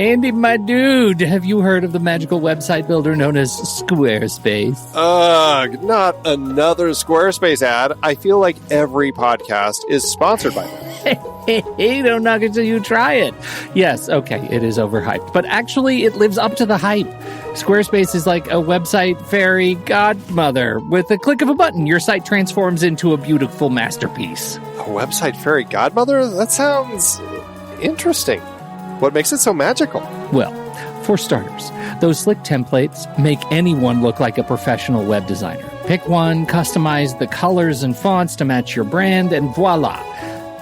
Andy, my dude, have you heard of the magical website builder known as Squarespace? Ugh, not another Squarespace ad. I feel like every podcast is sponsored by them. Hey, don't knock it till you try it. Yes, okay, it is overhyped, but actually it lives up to the hype. Squarespace is like a website fairy godmother. With a click of a button, your site transforms into a beautiful masterpiece. A website fairy godmother? That sounds interesting. What makes it so magical? Well, for starters, those slick templates make anyone look like a professional web designer. Pick one, customize the colors and fonts to match your brand, and voila.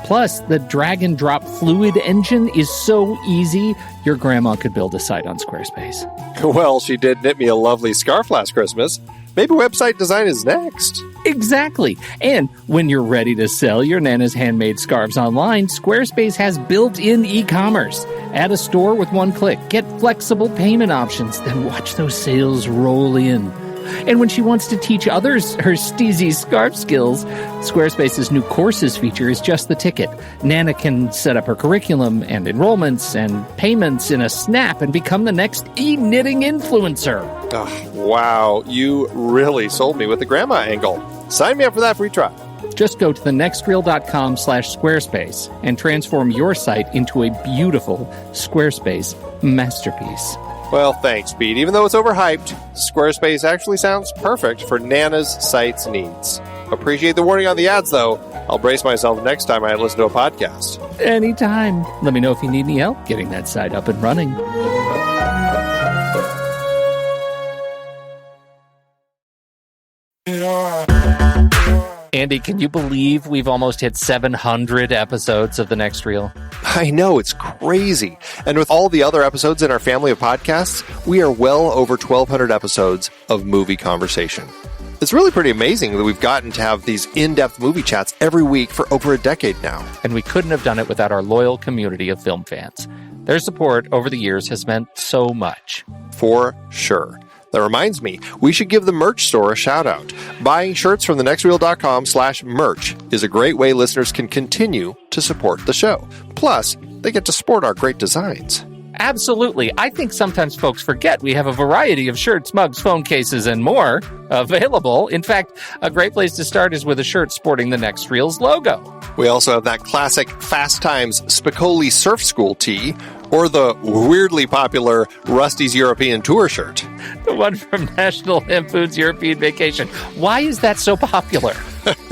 Plus, the drag-and-drop fluid engine is so easy, your grandma could build a site on Squarespace. Well, she did knit me a lovely scarf last Christmas. Maybe website design is next. Exactly. And when you're ready to sell your Nana's handmade scarves online, Squarespace has built-in e-commerce. Add a store with one click. Get flexible payment options. Then watch those sales roll in. And when she wants to teach others her steezy scarf skills, Squarespace's new courses feature is just the ticket. Nana can set up her curriculum and enrollments and payments in a snap and become the next e-knitting influencer. Oh, wow, you really sold me with the grandma angle. Sign me up for that free trial. Just go to thenextreel.com/Squarespace and transform your site into a beautiful Squarespace masterpiece. Well, thanks, Pete. Even though it's overhyped, Squarespace actually sounds perfect for Nana's site's needs. Appreciate the warning on the ads, though. I'll brace myself next time I listen to a podcast. Anytime. Let me know if you need any help getting that site up and running. Andy, can you believe we've almost hit 700 episodes of The Next Reel? I know, it's crazy. And with all the other episodes in our family of podcasts, we are well over 1,200 episodes of movie conversation. It's really pretty amazing that we've gotten to have these in-depth movie chats every week for over a decade now. And we couldn't have done it without our loyal community of film fans. Their support over the years has meant so much. For sure. That reminds me, we should give the merch store a shout out. Buying shirts from thenextreel.com/merch is a great way listeners can continue to support the show. Plus, they get to sport our great designs. Absolutely. I think sometimes folks forget we have a variety of shirts, mugs, phone cases, and more available. In fact, a great place to start is with a shirt sporting the Next Reel's logo. We also have that classic Fast Times Spicoli Surf School tee, or the weirdly popular Rusty's European Tour shirt. The one from National Lampoon's European Vacation. Why is that so popular?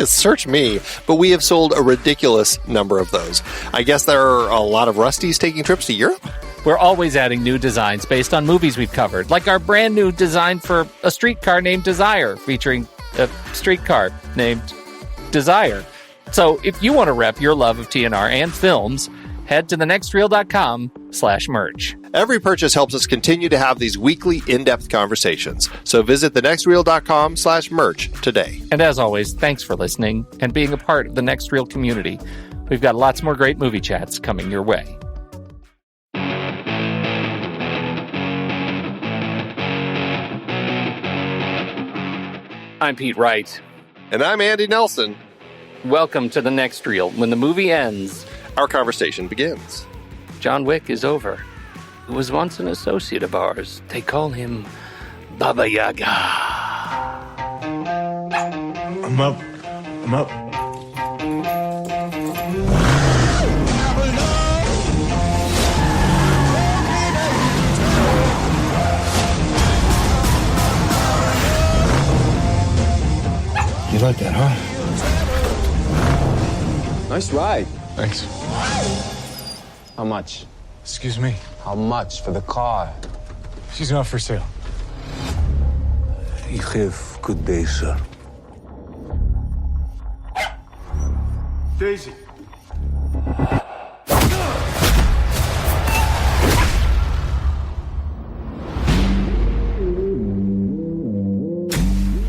Search me, but we have sold a ridiculous number of those. I guess there are a lot of Rustys taking trips to Europe? We're always adding new designs based on movies we've covered, like our brand new design for a streetcar named Desire, featuring a streetcar named Desire. So if you want to rep your love of TNR and films, head to thenextreel.com/merch. Every purchase helps us continue to have these weekly in-depth conversations. So visit thenextreel.com/merch today. And as always, thanks for listening and being a part of the Next Reel community. We've got lots more great movie chats coming your way. I'm Pete Wright. And I'm Andy Nelson. Welcome to The Next Reel. When the movie ends, our conversation begins. John Wick is over. He was once an associate of ours. They call him Baba Yaga. I'm up. You like that, huh? Nice ride. Thanks. How much? Excuse me. How much for the car? She's not for sale. You have good day, sir. Daisy.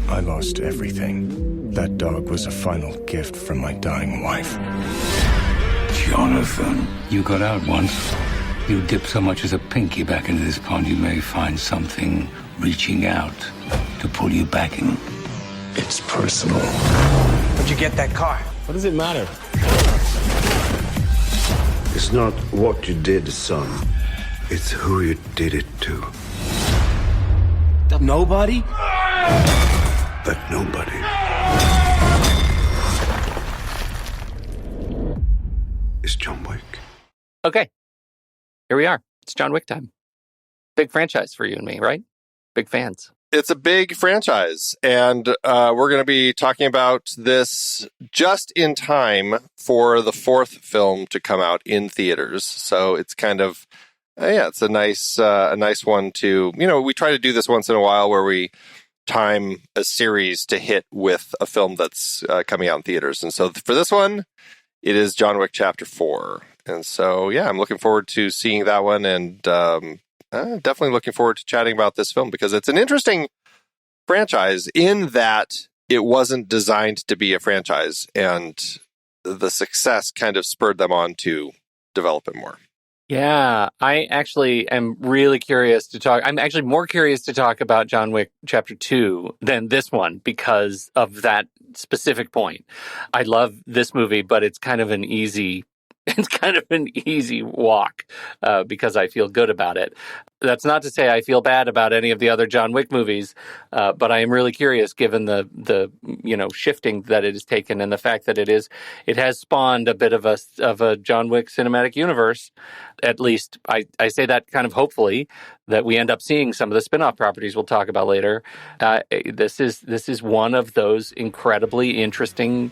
I lost everything. That dog was a final gift from my dying wife. Jonathan, you got out once. You dip so much as a pinky back into this pond, you may find something reaching out to pull you back in. It's personal. Where'd you get that car? What does it matter? It's not what you did, son. It's who you did it to. Nobody? But nobody. Is John Wick. Okay, here we are. It's John Wick time. Big franchise for you and me, right? Big fans. It's a big franchise, and we're going to be talking about this just in time for the fourth film to come out in theaters. So it's kind of, it's a nice one to, we try to do this once in a while where we time a series to hit with a film that's coming out in theaters. And so for this one, it is John Wick Chapter 4. And so, I'm looking forward to seeing that one, and definitely looking forward to chatting about this film because it's an interesting franchise in that it wasn't designed to be a franchise, and the success kind of spurred them on to develop it more. Yeah, I actually am really curious to talk. I'm actually more curious to talk about John Wick Chapter 2 than this one because of that specific point. I love this movie, but it's kind of an easy walk because I feel good about it. That's not to say I feel bad about any of the other John Wick movies, but I am really curious given the shifting that it has taken and the fact that it has spawned a bit of a John Wick cinematic universe. At least I say that kind of hopefully that we end up seeing some of the spin-off properties we'll talk about later. This is one of those incredibly interesting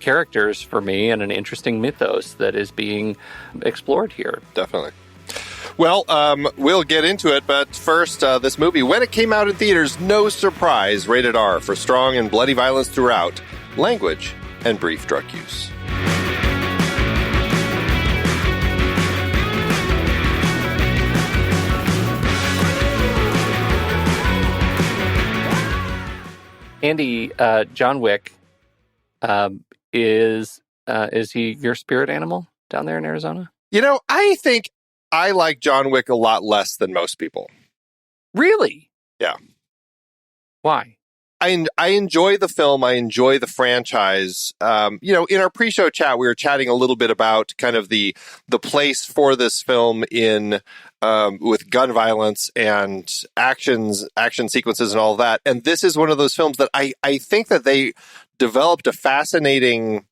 characters for me and an interesting mythos that is being explored here. Definitely. Well, we'll get into it, but first, this movie, when it came out in theaters, no surprise, rated R for strong and bloody violence throughout, language, and brief drug use. Andy, John Wick, is he your spirit animal down there in Arizona? I think I like John Wick a lot less than most people. Really? Yeah. Why? I enjoy the film. I enjoy the franchise. In our pre-show chat, we were chatting a little bit about kind of the place for this film in with gun violence and action sequences and all that. And this is one of those films that I think that they developed a fascinating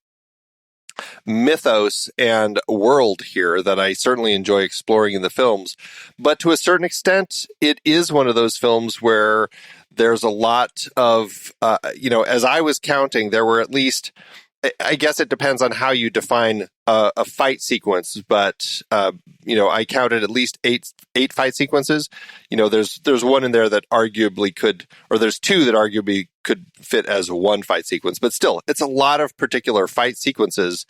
mythos and world here that I certainly enjoy exploring in the films. But to a certain extent, it is one of those films where there's a lot of, as I was counting, there were at least, I guess it depends on how you define a fight sequence, but, I counted at least eight fight sequences. There's one in there that arguably could, or there's two that arguably could fit as one fight sequence, but still, it's a lot of particular fight sequences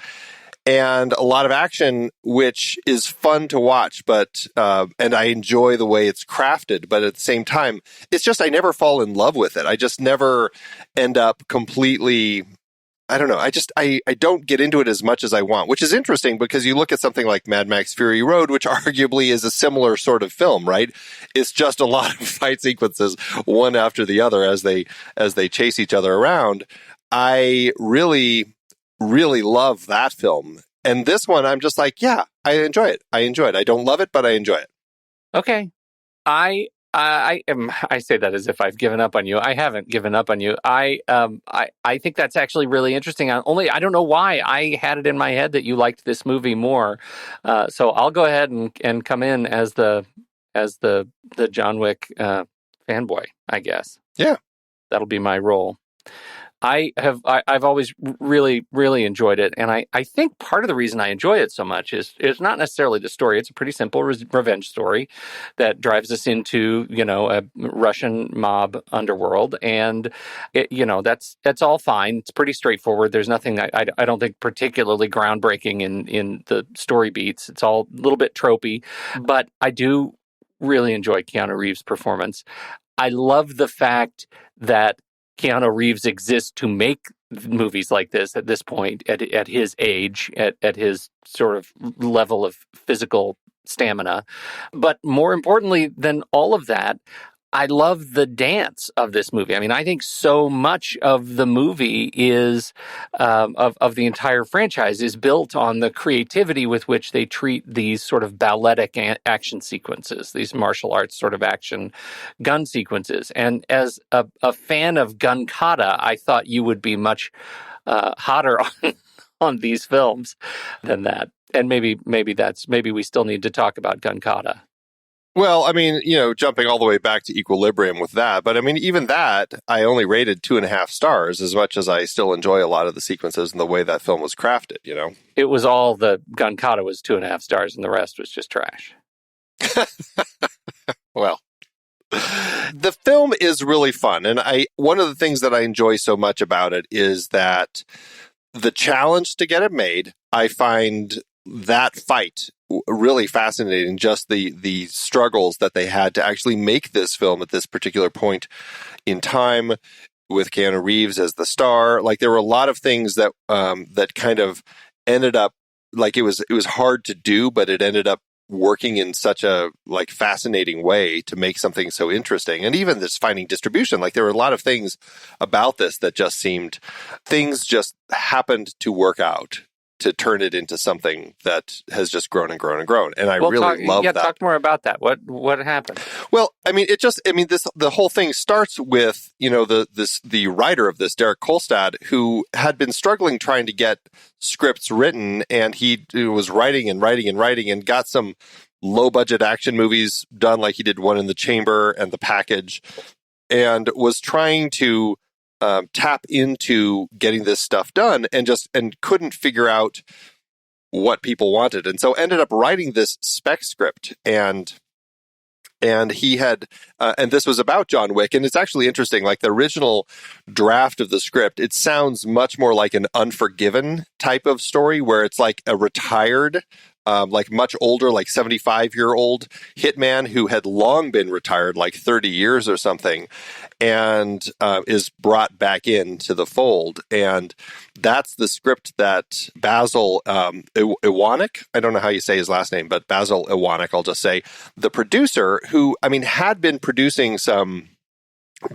and a lot of action, which is fun to watch, but, and I enjoy the way it's crafted, but at the same time, it's just, I never fall in love with it. I just never end up completely, I don't know. I don't get into it as much as I want, which is interesting because you look at something like Mad Max Fury Road, which arguably is a similar sort of film, right? It's just a lot of fight sequences, one after the other as they chase each other around. I really, really love that film. And this one, I'm just like, yeah, I enjoy it. I don't love it, but I enjoy it. Okay. I say that as if I've given up on you. I haven't given up on you. I think that's actually really interesting. I don't know why I had it in my head that you liked this movie more. So I'll go ahead and come in as the John Wick fanboy, I guess. Yeah, that'll be my role. I've always really, really enjoyed it. And I think part of the reason I enjoy it so much is not necessarily the story. It's a pretty simple revenge story that drives us into, a Russian mob underworld. And, that's all fine. It's pretty straightforward. There's nothing I don't think particularly groundbreaking in the story beats. It's all a little bit tropey, but I do really enjoy Keanu Reeves' performance. I love the fact that Keanu Reeves exists to make movies like this at this point, at his age, at his sort of level of physical stamina. But more importantly than all of that, I love the dance of this movie. I mean, I think so much of the movie is of the entire franchise is built on the creativity with which they treat these sort of balletic action sequences, these martial arts sort of action gun sequences. And as a fan of gun kata, I thought you would be much hotter on these films than that. And maybe we still need to talk about gun kata. Well, I mean, jumping all the way back to Equilibrium with that, but I mean, even that, I only rated 2.5 stars, as much as I still enjoy a lot of the sequences and the way that film was crafted, It was all the gun kata was 2.5 stars and the rest was just trash. Well, the film is really fun. And one of the things that I enjoy so much about it is that the challenge to get it made, I find that fight really fascinating, just the struggles that they had to actually make this film at this particular point in time with Keanu Reeves as the star. Like, there were a lot of things that that kind of ended up, like, it was hard to do, but it ended up working in such a fascinating way to make something so interesting. And even this finding distribution, there were a lot of things about this that just happened to work out to turn it into something that has just grown and grown and grown. And I really love that. Talk more about that. What happened? Well, I mean, the whole thing starts with, the writer of this, Derek Kolstad, who had been struggling trying to get scripts written, and he was writing and got some low budget action movies done, like he did one in The Chamber and The Package, and was trying to tap into getting this stuff done and couldn't figure out what people wanted. And so ended up writing this spec script, and he had, and this was about John Wick. And it's actually interesting, the original draft of the script, it sounds much more like an Unforgiven type of story, where it's like a retired, much older, 75-year-old hitman who had long been retired, 30 years or something, and is brought back into the fold. And that's the script that Basil Iwanek, I don't know how you say his last name, but Basil Iwanek, I'll just say, the producer, who, had been producing some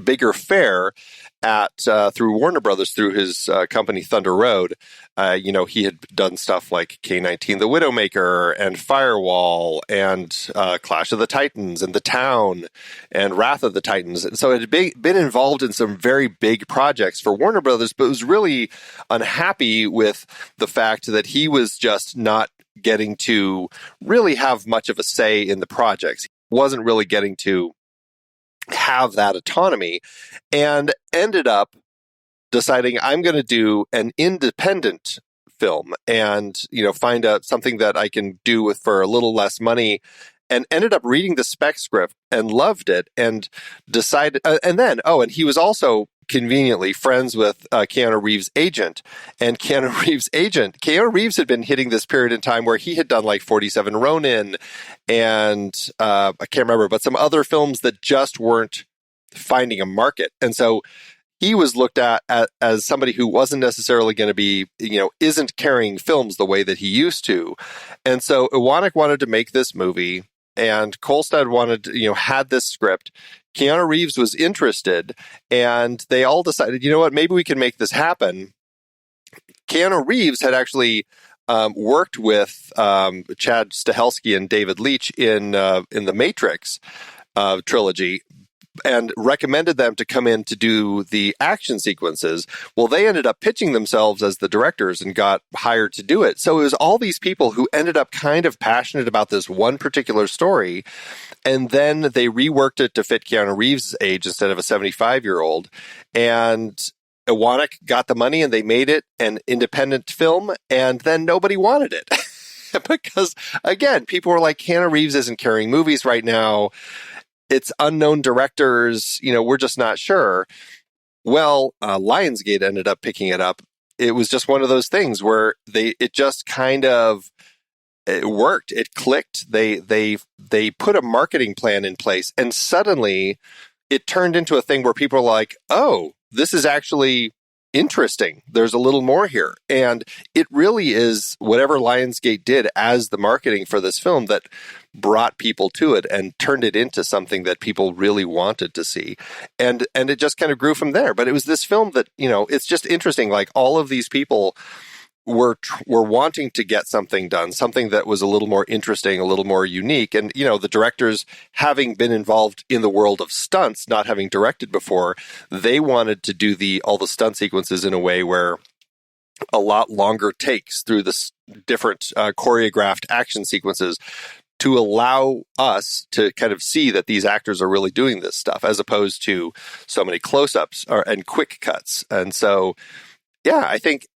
bigger fare through Warner Brothers, through his company Thunder Road. He had done stuff like K-19 The Widowmaker and Firewall and Clash of the Titans and The Town and Wrath of the Titans. And so it had been involved in some very big projects for Warner Brothers, but was really unhappy with the fact that he was just not getting to really have much of a say in the projects. He wasn't really getting to have that autonomy, and ended up deciding, I'm going to do an independent film and, find out something that I can do for a little less money, and ended up reading the spec script and loved it, and decided, and he was also conveniently friends with Keanu Reeves' agent. And Keanu Reeves had been hitting this period in time where he had done 47 Ronin and I can't remember, but some other films that just weren't finding a market. And so he was looked at as somebody who wasn't necessarily going to be, isn't carrying films the way that he used to. And so Iwanek wanted to make this movie, and Kolstad had this script. Keanu Reeves was interested, and they all decided, maybe we can make this happen. Keanu Reeves had actually worked with Chad Stahelski and David Leitch in the Matrix trilogy, and recommended them to come in to do the action sequences. Well, they ended up pitching themselves as the directors and got hired to do it. So it was all these people who ended up kind of passionate about this one particular story, and then they reworked it to fit Keanu Reeves' age instead of a 75-year-old. And Iwanek got the money, and they made it an independent film, and then nobody wanted it. Because, again, people were like, Keanu Reeves isn't carrying movies right now. It's unknown directors, we're just not sure. Well, Lionsgate ended up picking it up. It was just one of those things where it just kind of, it worked. It clicked. They put a marketing plan in place, and suddenly it turned into a thing where people are like, oh, this is actually interesting. There's a little more here. And it really is whatever Lionsgate did as the marketing for this film that brought people to it and turned it into something that people really wanted to see. And it just kind of grew from there. But it was this film that, it's just interesting. Like all of these people were wanting to get something done, something that was a little more interesting, a little more unique. And, the directors, having been involved in the world of stunts, not having directed before, they wanted to do all the stunt sequences in a way where a lot longer takes through the different choreographed action sequences to allow us to kind of see that these actors are really doing this stuff, as opposed to so many close-ups and quick cuts. And so, yeah, I think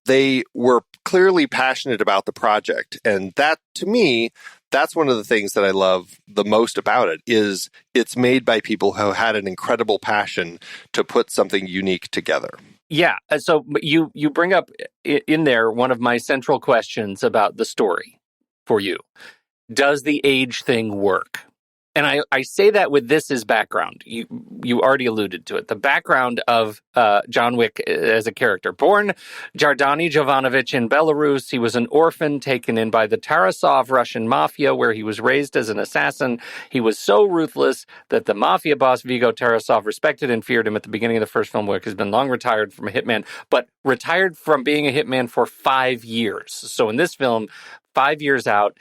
they were clearly passionate about the project. And that, to me, that's one of the things that I love the most about it, is it's made by people who had an incredible passion to put something unique together. Yeah. So you bring up in there one of my central questions about the story for you. Does the age thing work? And I say that with this as background. You already alluded to it. The background of John Wick as a character. Born Jardani Jovanovich in Belarus, he was an orphan taken in by the Tarasov Russian mafia, where he was raised as an assassin. He was so ruthless that the mafia boss Viggo Tarasov respected and feared him at the beginning of the first film. Wick has been long retired from a hitman, but retired from being a hitman for 5 years. So in this film, 5 years out,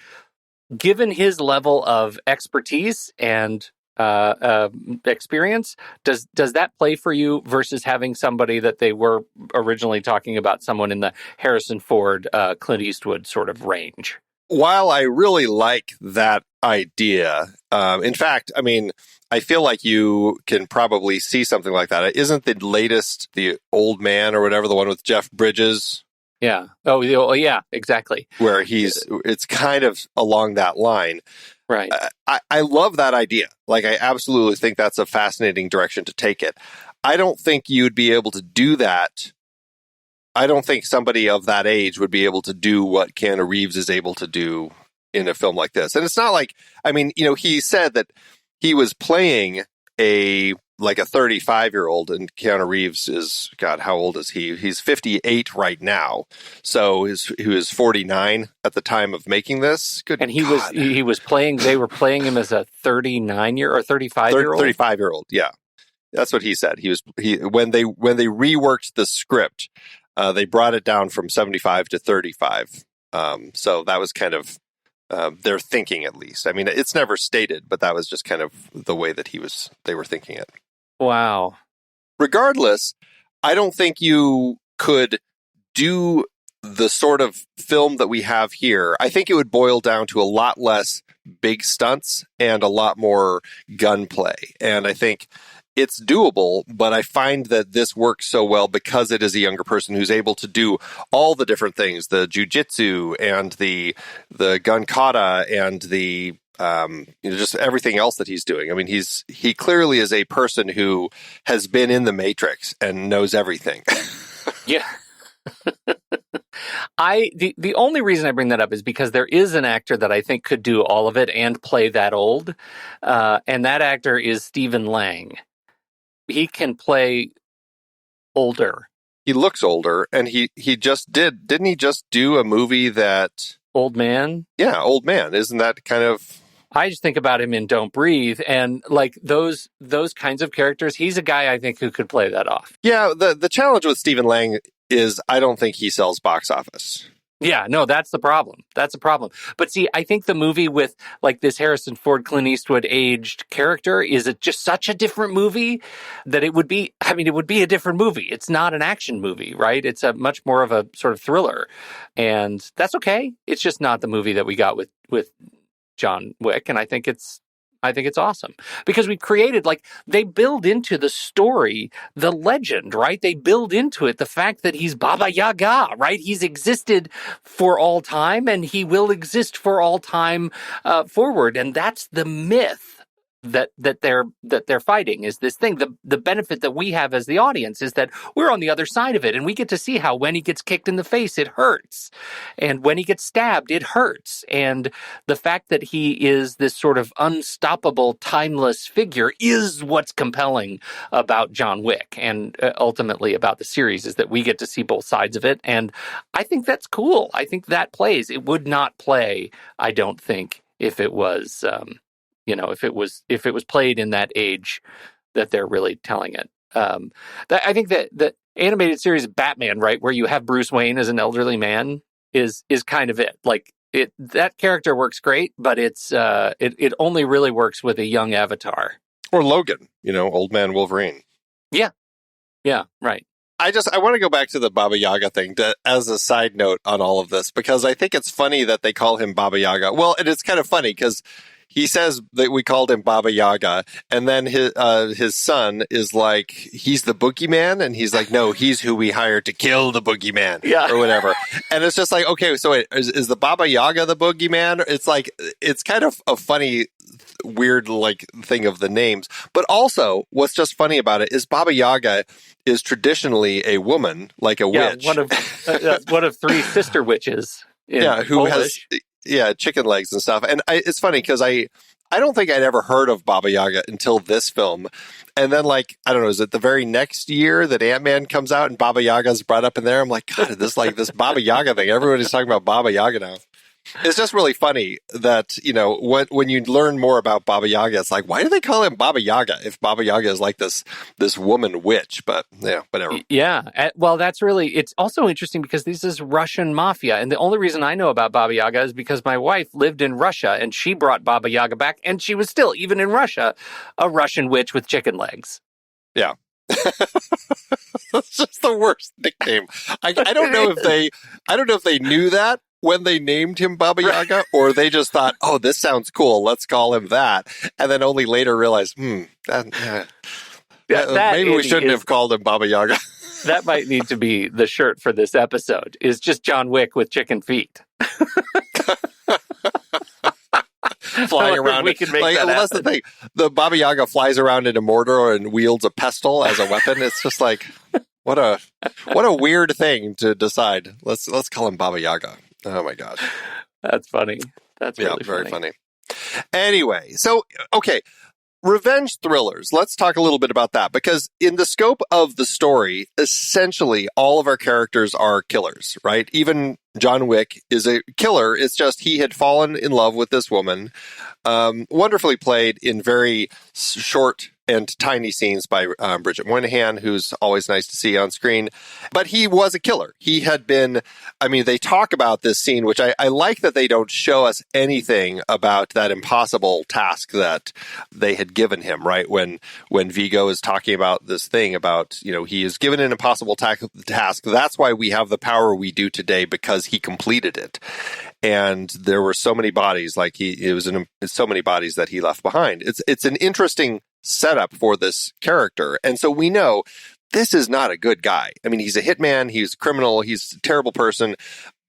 given his level of expertise and experience, does that play for you versus having somebody that they were originally talking about, someone in the Harrison Ford, Clint Eastwood sort of range? While I really like that idea, in fact, I mean, I feel like you can probably see something like that. Isn't the latest The Old Man or whatever, the one with Jeff Bridges? Yeah. Oh, yeah, exactly. Where it's kind of along that line. Right. I love that idea. Like, I absolutely think that's a fascinating direction to take it. I don't think you'd be able to do that. I don't think somebody of that age would be able to do what Keanu Reeves is able to do in a film like this. And it's not like, I mean, he said that he was playing a 35-year-old, and Keanu Reeves is, God, how old is he? He's 58 right now. So he was 49 at the time of making this. Good. And he was playing, they were playing him as a 39-year or 35-year-old? 35-year-old, yeah. That's what he said. When they reworked the script, they brought it down from 75 to 35. So that was kind of their thinking, at least. I mean, it's never stated, but that was just kind of the way that they were thinking it. Wow. Regardless, I don't think you could do the sort of film that we have here. I think it would boil down to a lot less big stunts and a lot more gunplay. And I think it's doable, but I find that this works so well because it is a younger person who's able to do all the different things, the jujitsu and the gun kata and the just everything else that he's doing. I mean, he clearly is a person who has been in the Matrix and knows everything. Yeah. The only reason I bring that up is because there is an actor that I think could do all of it and play that old, and that actor is Stephen Lang. He can play older. He looks older, and he just didn't he just do a movie that Old Man? Yeah, Old Man. Isn't that kind of? I just think about him in Don't Breathe, and like those kinds of characters, he's a guy I think who could play that off. Yeah, the challenge with Stephen Lang is I don't think he sells box office. Yeah, no, that's the problem. That's a problem. But see, I think the movie with like this Harrison Ford, Clint Eastwood aged character is just such a different movie that it would be a different movie. It's not an action movie, right? It's a much more of a sort of thriller. And that's okay. It's just not the movie that we got with John Wick. And I think it's awesome because we've created, like, they build into the story, the legend, right? They build into it the fact that he's Baba Yaga, right? He's existed for all time and he will exist for all time forward. And that's the myth that they're fighting is this thing. The benefit that we have as the audience is that we're on the other side of it, and we get to see how when he gets kicked in the face, it hurts, and when he gets stabbed, it hurts, and the fact that he is this sort of unstoppable, timeless figure is what's compelling about John Wick, and ultimately about the series, is that we get to see both sides of it, and I think that's cool. I think that plays. It would not play, I don't think, if it was. If it was played in that age that they're really telling it. I think that the animated series Batman, right, where you have Bruce Wayne as an elderly man, is kind of it. Like that character works great, but it only really works with a young avatar. Or Logan, old man Wolverine. Yeah, right. I want to go back to the Baba Yaga thing as a side note on all of this, because I think it's funny that they call him Baba Yaga. Well, and it's kind of funny because he says that we called him Baba Yaga, and then his son is like, he's the boogeyman, and he's like, no, he's who we hired to kill the boogeyman, or whatever. And it's just like, okay, so is the Baba Yaga the boogeyman? It's like, it's kind of a funny, weird like thing of the names. But also, what's just funny about it is Baba Yaga is traditionally a woman, like a witch. One of three sister witches. Who Polish. has chicken legs and stuff. And it's funny because I don't think I'd ever heard of Baba Yaga until this film. And then, like, I don't know, is it the very next year that Ant-Man comes out and Baba Yaga's brought up in there? I'm like, God, this Baba Yaga thing. Everybody's talking about Baba Yaga now. It's just really funny that, when you learn more about Baba Yaga, it's like, why do they call him Baba Yaga if Baba Yaga is like this woman witch? But, yeah, whatever. Yeah. Well, it's also interesting because this is Russian mafia. And the only reason I know about Baba Yaga is because my wife lived in Russia and she brought Baba Yaga back. And she was still, even in Russia, a Russian witch with chicken legs. Yeah. That's just the worst nickname. I don't know if they knew that when they named him Baba Yaga, or they just thought, oh, this sounds cool, let's call him that, and then only later realized, maybe we shouldn't have called him Baba Yaga. That might need to be the shirt for this episode, is just John Wick with chicken feet. Flying around. That's the thing. The Baba Yaga flies around in a mortar and wields a pestle as a weapon. It's just like, what a weird thing to decide. Let's call him Baba Yaga. Oh my God. That's funny. That's really very funny. Anyway, so, okay. Revenge thrillers. Let's talk a little bit about that, because in the scope of the story, essentially all of our characters are killers, right? Even John Wick is a killer. It's just he had fallen in love with this woman, wonderfully played in very short and tiny scenes by Bridget Moynihan, who's always nice to see on screen. But he was a killer. He had been, they talk about this scene, which I like that they don't show us anything about that impossible task that they had given him, right? When Vigo is talking about this thing about, he is given an impossible task. That's why we have the power we do today, because he completed it. And there were so many bodies, so many bodies that he left behind. It's an interesting setup for this character. And so we know this is not a good guy. He's a hitman, he's a criminal, he's a terrible person,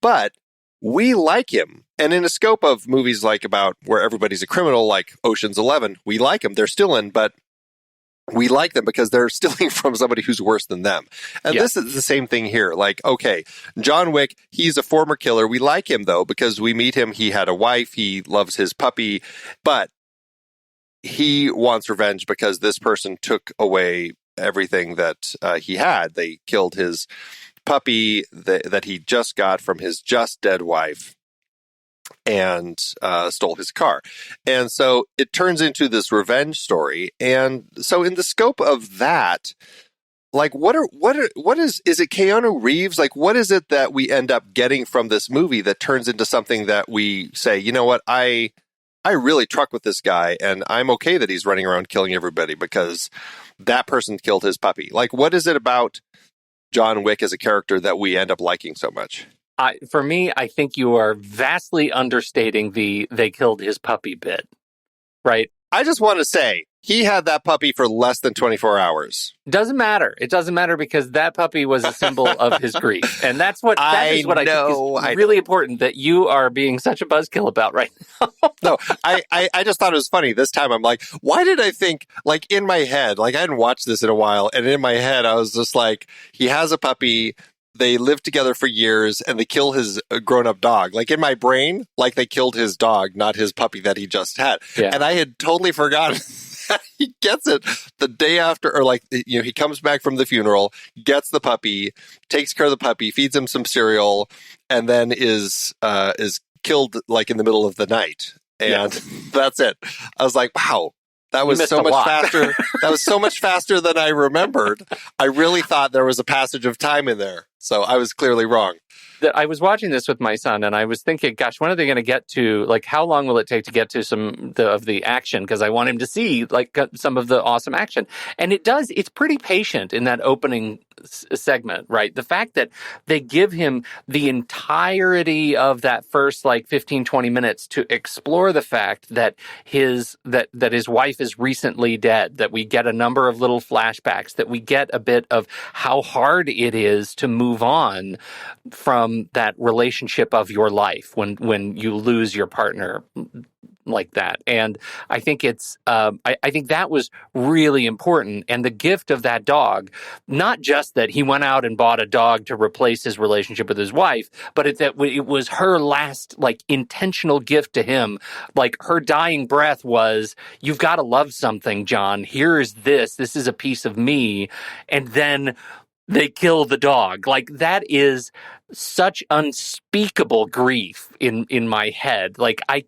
but we like him. And in a scope of movies like about where everybody's a criminal, like Ocean's 11, we like them. They're stealing, but we like them because they're stealing from somebody who's worse than them. And This is the same thing here. Like, okay, John Wick, he's a former killer. We like him, though, because we meet him. He had a wife. He loves his puppy. But he wants revenge because this person took away everything that he had. They killed his puppy that he just got from his just dead wife, and stole his car. And so it turns into this revenge story. And so in the scope of that, like, what is it Keanu Reeves? Like, what is it that we end up getting from this movie that turns into something that we say, you know what, I really truck with this guy, and I'm okay that he's running around killing everybody because that person killed his puppy. Like, what is it about John Wick as a character that we end up liking so much? For me, I think you are vastly understating the they killed his puppy bit, right? I just want to say, He had that puppy for less than 24 hours. Doesn't matter. It doesn't matter because that puppy was a symbol of his grief. And that is what I think is really important that you are being such a buzzkill about right now. No, I just thought it was funny. This time I'm like, why did I think, like in my head, like I hadn't watched this in a while, and in my head I was just like, he has a puppy, they live together for years, and they kill his grown-up dog. Like in my brain, like they killed his dog, not his puppy that he just had. Yeah. And I had totally forgotten he gets it the day after, or like, you know, he comes back from the funeral, gets the puppy, takes care of the puppy, feeds him some cereal, and then is killed like in the middle of the night. And that's it. I was like, wow, that was so much faster. That was so much faster than I remembered. I really thought there was a passage of time in there. So I was clearly wrong. I was watching this with my son, and I was thinking, gosh, when are they going to get to, like, how long will it take to get to some of the action? Because I want him to see, like, some of the awesome action. And it's pretty patient in that opening segment, right? The fact that they give him the entirety of that first, like, 15, 20 minutes to explore the fact that his wife is recently dead, that we get a number of little flashbacks, that we get a bit of how hard it is to move on from that relationship of your life when you lose your partner like that. And I think I think that was really important. And the gift of that dog, not just that he went out and bought a dog to replace his relationship with his wife, but that it was her last, like, intentional gift to him. Like, her dying breath was, you've got to love something, John. Here is this. This is a piece of me. And then they kill the dog. Like, that is such unspeakable grief in my head. Like, I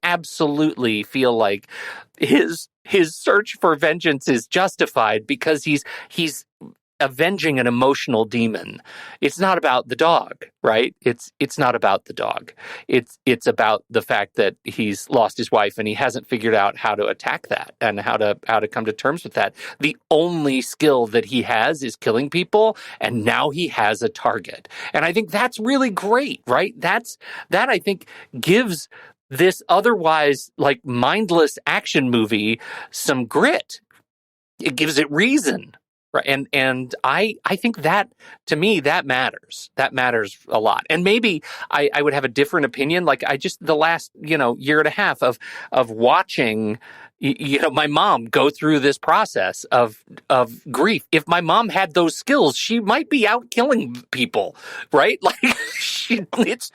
absolutely feel like his search for vengeance is justified because he's avenging an emotional demon. It's not about the dog, right? It's not about the dog. It's about the fact that he's lost his wife and he hasn't figured out how to attack that and how to come to terms with that. The only skill that he has is killing people, and now he has a target. And I think that's really great, right? That I think gives this otherwise, like, mindless action movie some grit. It gives it reason. Right. And I think that, to me, that matters. That matters a lot. And maybe I would have a different opinion. Like, the last, year and a half of watching, my mom go through this process of grief. If my mom had those skills, she might be out killing people, right? Like, let's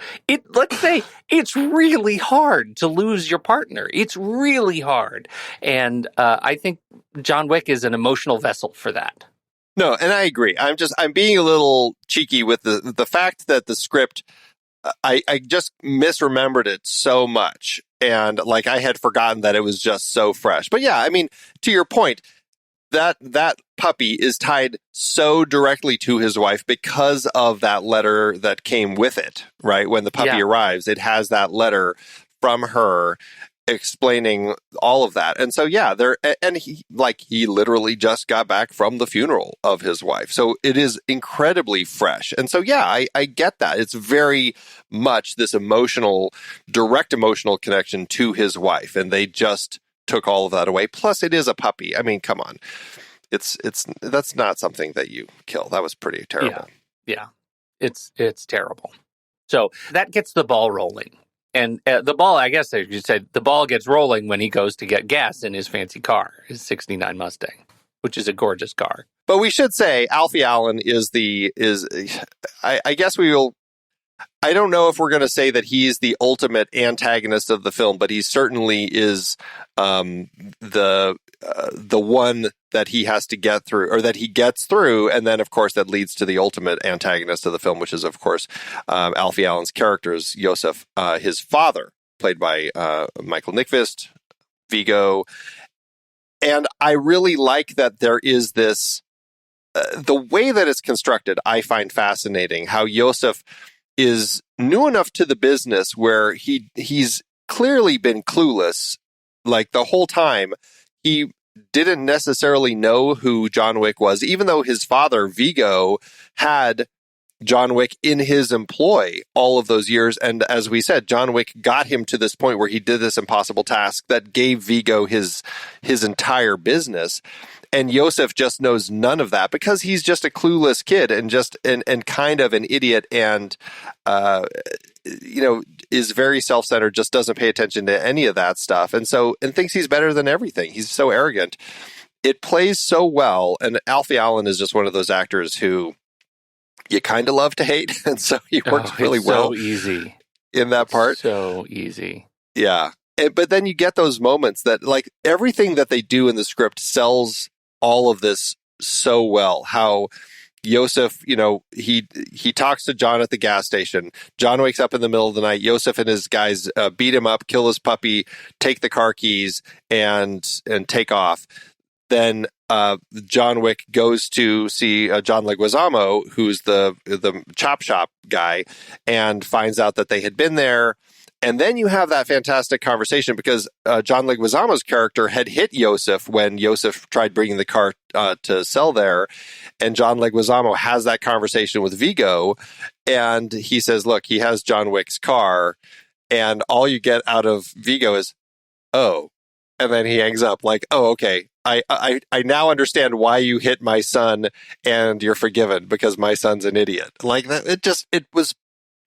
say it's really hard to lose your partner. It's really hard. And I think John Wick is an emotional vessel for that. No, and I agree. I'm being a little cheeky with the fact that the script, I just misremembered it so much. And, like, I had forgotten that it was just so fresh. But yeah, I mean, to your point, that puppy is tied so directly to his wife because of that letter that came with it, right? When the puppy arrives, it has that letter from her explaining all of that. And so, yeah, he literally just got back from the funeral of his wife. So it is incredibly fresh. And so, yeah, I get that. It's very much this direct emotional connection to his wife. And they just took all of that away. Plus, it is a puppy. I mean, come on. That's not something that you kill. That was pretty terrible. Yeah. It's terrible. So that gets the ball rolling. And the ball, I guess you said, the ball gets rolling when he goes to get gas in his fancy car, his 69 Mustang, which is a gorgeous car. But we should say Alfie Allen I guess I don't know if we're going to say that he's the ultimate antagonist of the film, but he certainly is the one that he has to get through, or that he gets through, and then, of course, that leads to the ultimate antagonist of the film, which is, of course, Alfie Allen's character is Josef, his father, played by Michael Nyqvist, Viggo. And I really like that there is this, the way that it's constructed, I find fascinating, how Josef is new enough to the business where he's clearly been clueless, like, the whole time. He didn't necessarily know who John Wick was, even though his father, Viggo, had, John Wick in his employ all of those years. And as we said, John Wick got him to this point where he did this impossible task that gave Vigo his entire business. And Yosef just knows none of that because he's just a clueless kid and kind of an idiot and, is very self-centered, just doesn't pay attention to any of that stuff. And thinks he's better than everything. He's so arrogant. It plays so well. And Alfie Allen is just one of those actors who you kind of love to hate. And so he works really well. So easy in that part. So easy. Yeah. But then you get those moments that like everything that they do in the script sells all of this so well. How Yosef, he talks to John at the gas station. John wakes up in the middle of the night. Yosef and his guys beat him up, kill his puppy, take the car keys, and take off. Then John Wick goes to see John Leguizamo, who's the chop shop guy, and finds out that they had been there. And then you have that fantastic conversation because John Leguizamo's character had hit Yosef when Yosef tried bringing the car to sell there. And John Leguizamo has that conversation with Vigo. And he says, look, he has John Wick's car. And all you get out of Vigo is, oh. And then he hangs up like, oh, okay. I now understand why you hit my son and you're forgiven because my son's an idiot. Like that, it was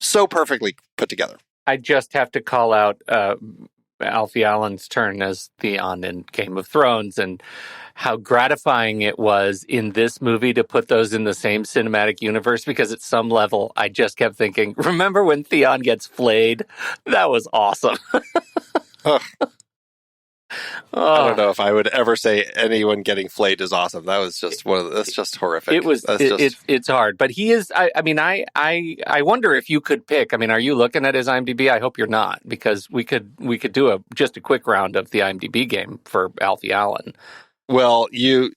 so perfectly put together. I just have to call out Alfie Allen's turn as Theon in Game of Thrones and how gratifying it was in this movie to put those in the same cinematic universe, because at some level I just kept thinking, remember when Theon gets flayed? That was awesome. I don't know if I would ever say anyone getting flayed is awesome. That was just that's just horrific. It's hard, but he is. I wonder if you could pick. I mean, are you looking at his IMDb? I hope you're not, because we could do just a quick round of the IMDb game for Alfie Allen. Well, you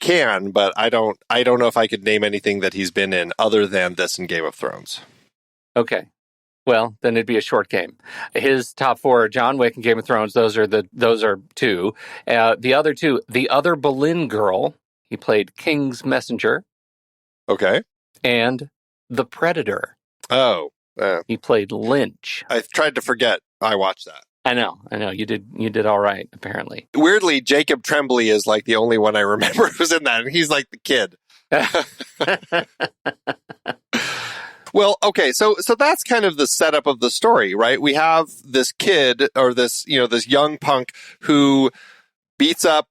can, but I don't know if I could name anything that he's been in other than this in Game of Thrones. Okay. Well, then it'd be a short game. His top four are John Wick and Game of Thrones. Those are two. The other two, the other Boleyn girl, he played King's Messenger. Okay. And The Predator. Oh. He played Lynch. I tried to forget. I watched that. I know. You did all right, apparently. Weirdly, Jacob Tremblay is like the only one I remember who's in that, and he's like the kid. Well, okay, so that's kind of the setup of the story, right? We have this kid or this young punk who beats up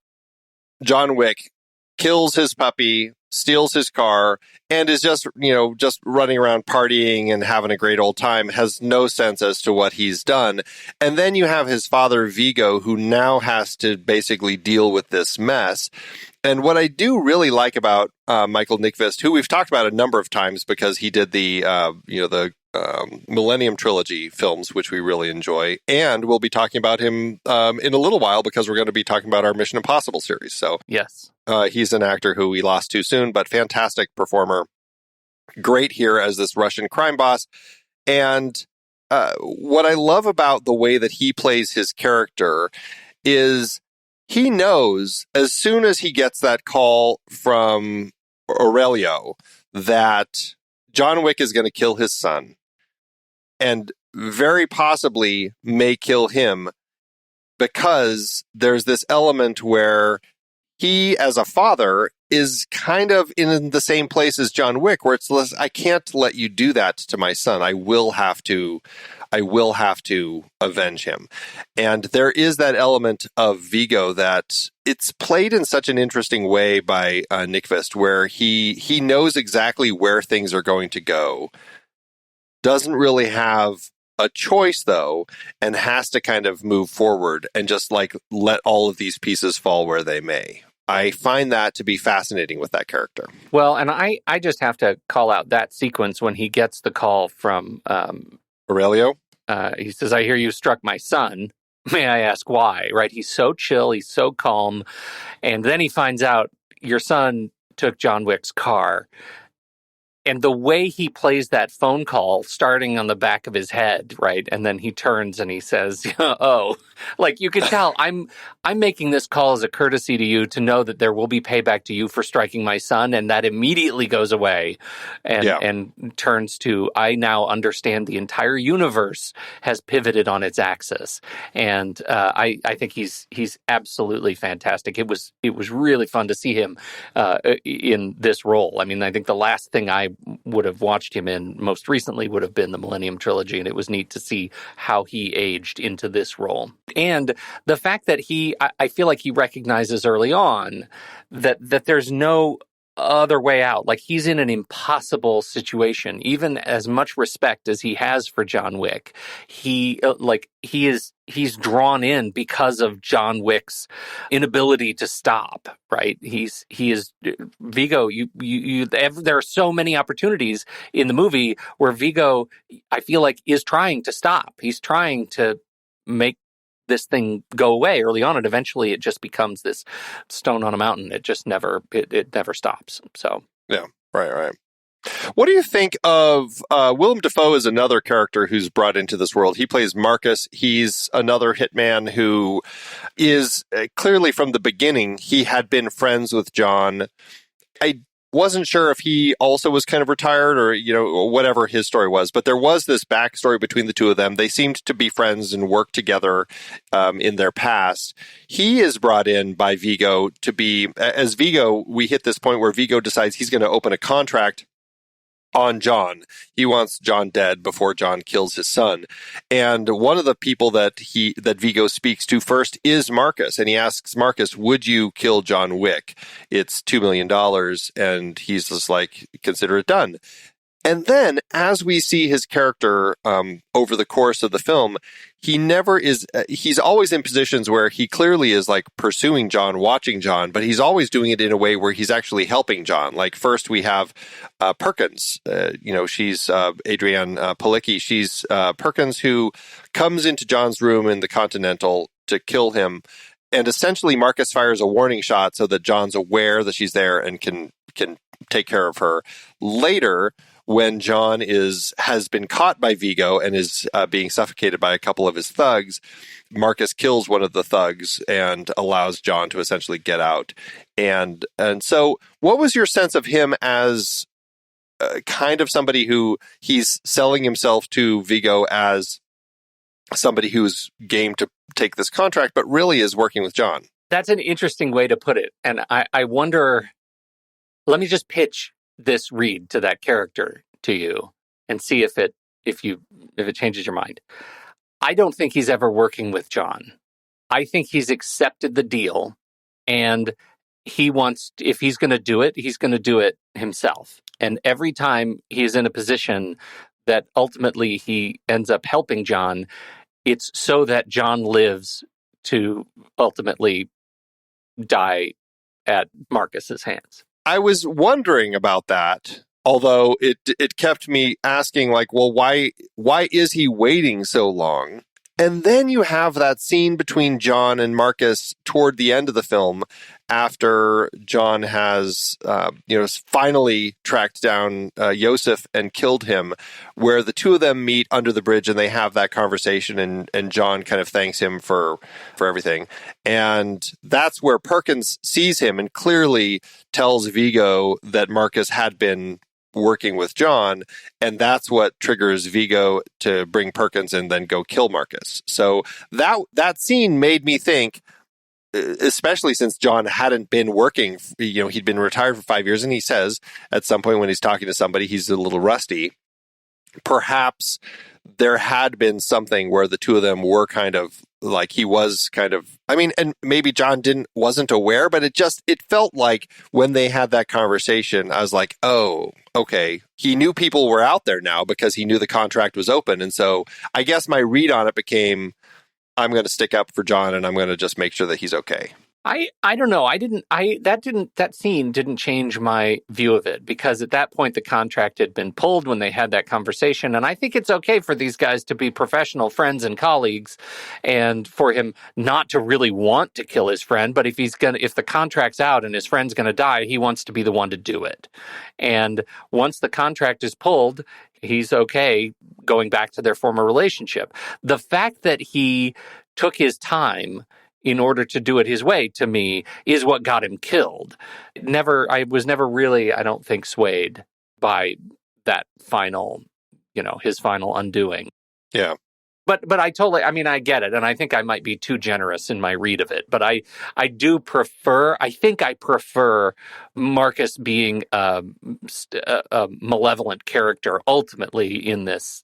John Wick, kills his puppy, steals his car, and is just running around partying and having a great old time, has no sense as to what he's done. And then you have his father, Vigo, who now has to basically deal with this mess. And what I do really like about Michael Nyqvist, who we've talked about a number of times because he did the Millennium Trilogy films, which we really enjoy, and we'll be talking about him in a little while because we're going to be talking about our Mission Impossible series. So yes, he's an actor who we lost too soon, but fantastic performer. Great here as this Russian crime boss. And what I love about the way that he plays his character is he knows as soon as he gets that call from Aurelio that John Wick is going to kill his son and very possibly may kill him, because there's this element where he, as a father, is kind of in the same place as John Wick, where it's less, I can't let you do that to my son. I will have to avenge him. And there is that element of Vigo that it's played in such an interesting way by Nyqvist, where he knows exactly where things are going to go, doesn't really have a choice though, and has to kind of move forward and just like let all of these pieces fall where they may. I find that to be fascinating with that character. Well, and I just have to call out that sequence when he gets the call from Aurelio. He says, "I hear you struck my son. May I ask why?" Right? He's so chill. He's so calm. And then he finds out your son took John Wick's car. And the way he plays that phone call, starting on the back of his head, right? And then he turns and he says, "Oh," like you could tell, I'm making this call as a courtesy to you to know that there will be payback to you for striking my son, and that immediately goes away, and turns to, I now understand the entire universe has pivoted on its axis, and I think he's absolutely fantastic. It was really fun to see him in this role. I mean, I think the last thing I would have watched him in most recently would have been the Millennium Trilogy, and it was neat to see how he aged into this role. And the fact that I feel like he recognizes early on that there's no other way out. Like, he's in an impossible situation. Even as much respect as he has for John Wick, he's drawn in because of John Wick's inability to stop, right? He is Viggo. There are so many opportunities in the movie where Viggo, I feel like, is trying to stop. He's trying to make this thing go away early on, and eventually it just becomes this stone on a mountain. It just never stops. So yeah, right. What do you think of Willem Dafoe? Is another character who's brought into this world. He plays Marcus. He's another hitman who is clearly from the beginning, he had been friends with John. I wasn't sure if he also was kind of retired or, whatever his story was, but there was this backstory between the two of them. They seemed to be friends and work together in their past. He is brought in by Viggo to be, as Viggo, we hit this point where Viggo decides he's going to open a contract on John. He wants John dead before John kills his son. And one of the people that Viggo speaks to first is Marcus. And he asks Marcus, would you kill John Wick? It's $2 million. And he's just like, consider it done. And then, as we see his character over the course of the film, he never is, he's always in positions where he clearly is like pursuing John, watching John, but he's always doing it in a way where he's actually helping John. Like, first we have Perkins, she's Adrienne Palicki. She's Perkins, who comes into John's room in the Continental to kill him. And essentially Marcus fires a warning shot so that John's aware that she's there and can take care of her. Later, when John has been caught by Viggo and is being suffocated by a couple of his thugs, Marcus kills one of the thugs and allows John to essentially get out. And so what was your sense of him as kind of somebody who he's selling himself to Viggo as somebody who's game to take this contract, but really is working with John? That's an interesting way to put it. And I wonder, let me just pitch this read to that character to you and see if it changes your mind. I don't think he's ever working with John. I think he's accepted the deal, and he wants, if he's going to do it, he's going to do it himself. And every time he's in a position that ultimately he ends up helping John, it's so that John lives to ultimately die at Marcus's hands. I was wondering about that, although it kept me asking, like, well, why is he waiting so long? And then you have that scene between John and Marcus toward the end of the film, after John has, finally tracked down Yosef and killed him, where the two of them meet under the bridge and they have that conversation, and John kind of thanks him for everything. And that's where Perkins sees him and clearly tells Viggo that Marcus had been working with John, and that's what triggers Viggo to bring Perkins and then go kill Marcus. So that scene made me think, especially since John hadn't been working, he'd been retired for 5 years, and he says at some point when he's talking to somebody, he's a little rusty. Perhaps there had been something where the two of them were kind of like, he was kind of, and maybe John wasn't aware, but it felt like when they had that conversation, I was like, oh, okay. He knew people were out there now because he knew the contract was open. And so I guess my read on it became, I'm going to stick up for John and I'm going to just make sure that he's okay. I don't know. That scene didn't change my view of it, because at that point the contract had been pulled when they had that conversation. And I think it's okay for these guys to be professional friends and colleagues, and for him not to really want to kill his friend. But if the contract's out and his friend's going to die, he wants to be the one to do it. And once the contract is pulled, he's okay going back to their former relationship. The fact that he took his time in order to do it his way, to me, is what got him killed. I was never really, I don't think, swayed by that final, his final undoing. Yeah. But I get it. And I think I might be too generous in my read of it. But I think I prefer Marcus being a malevolent character ultimately in this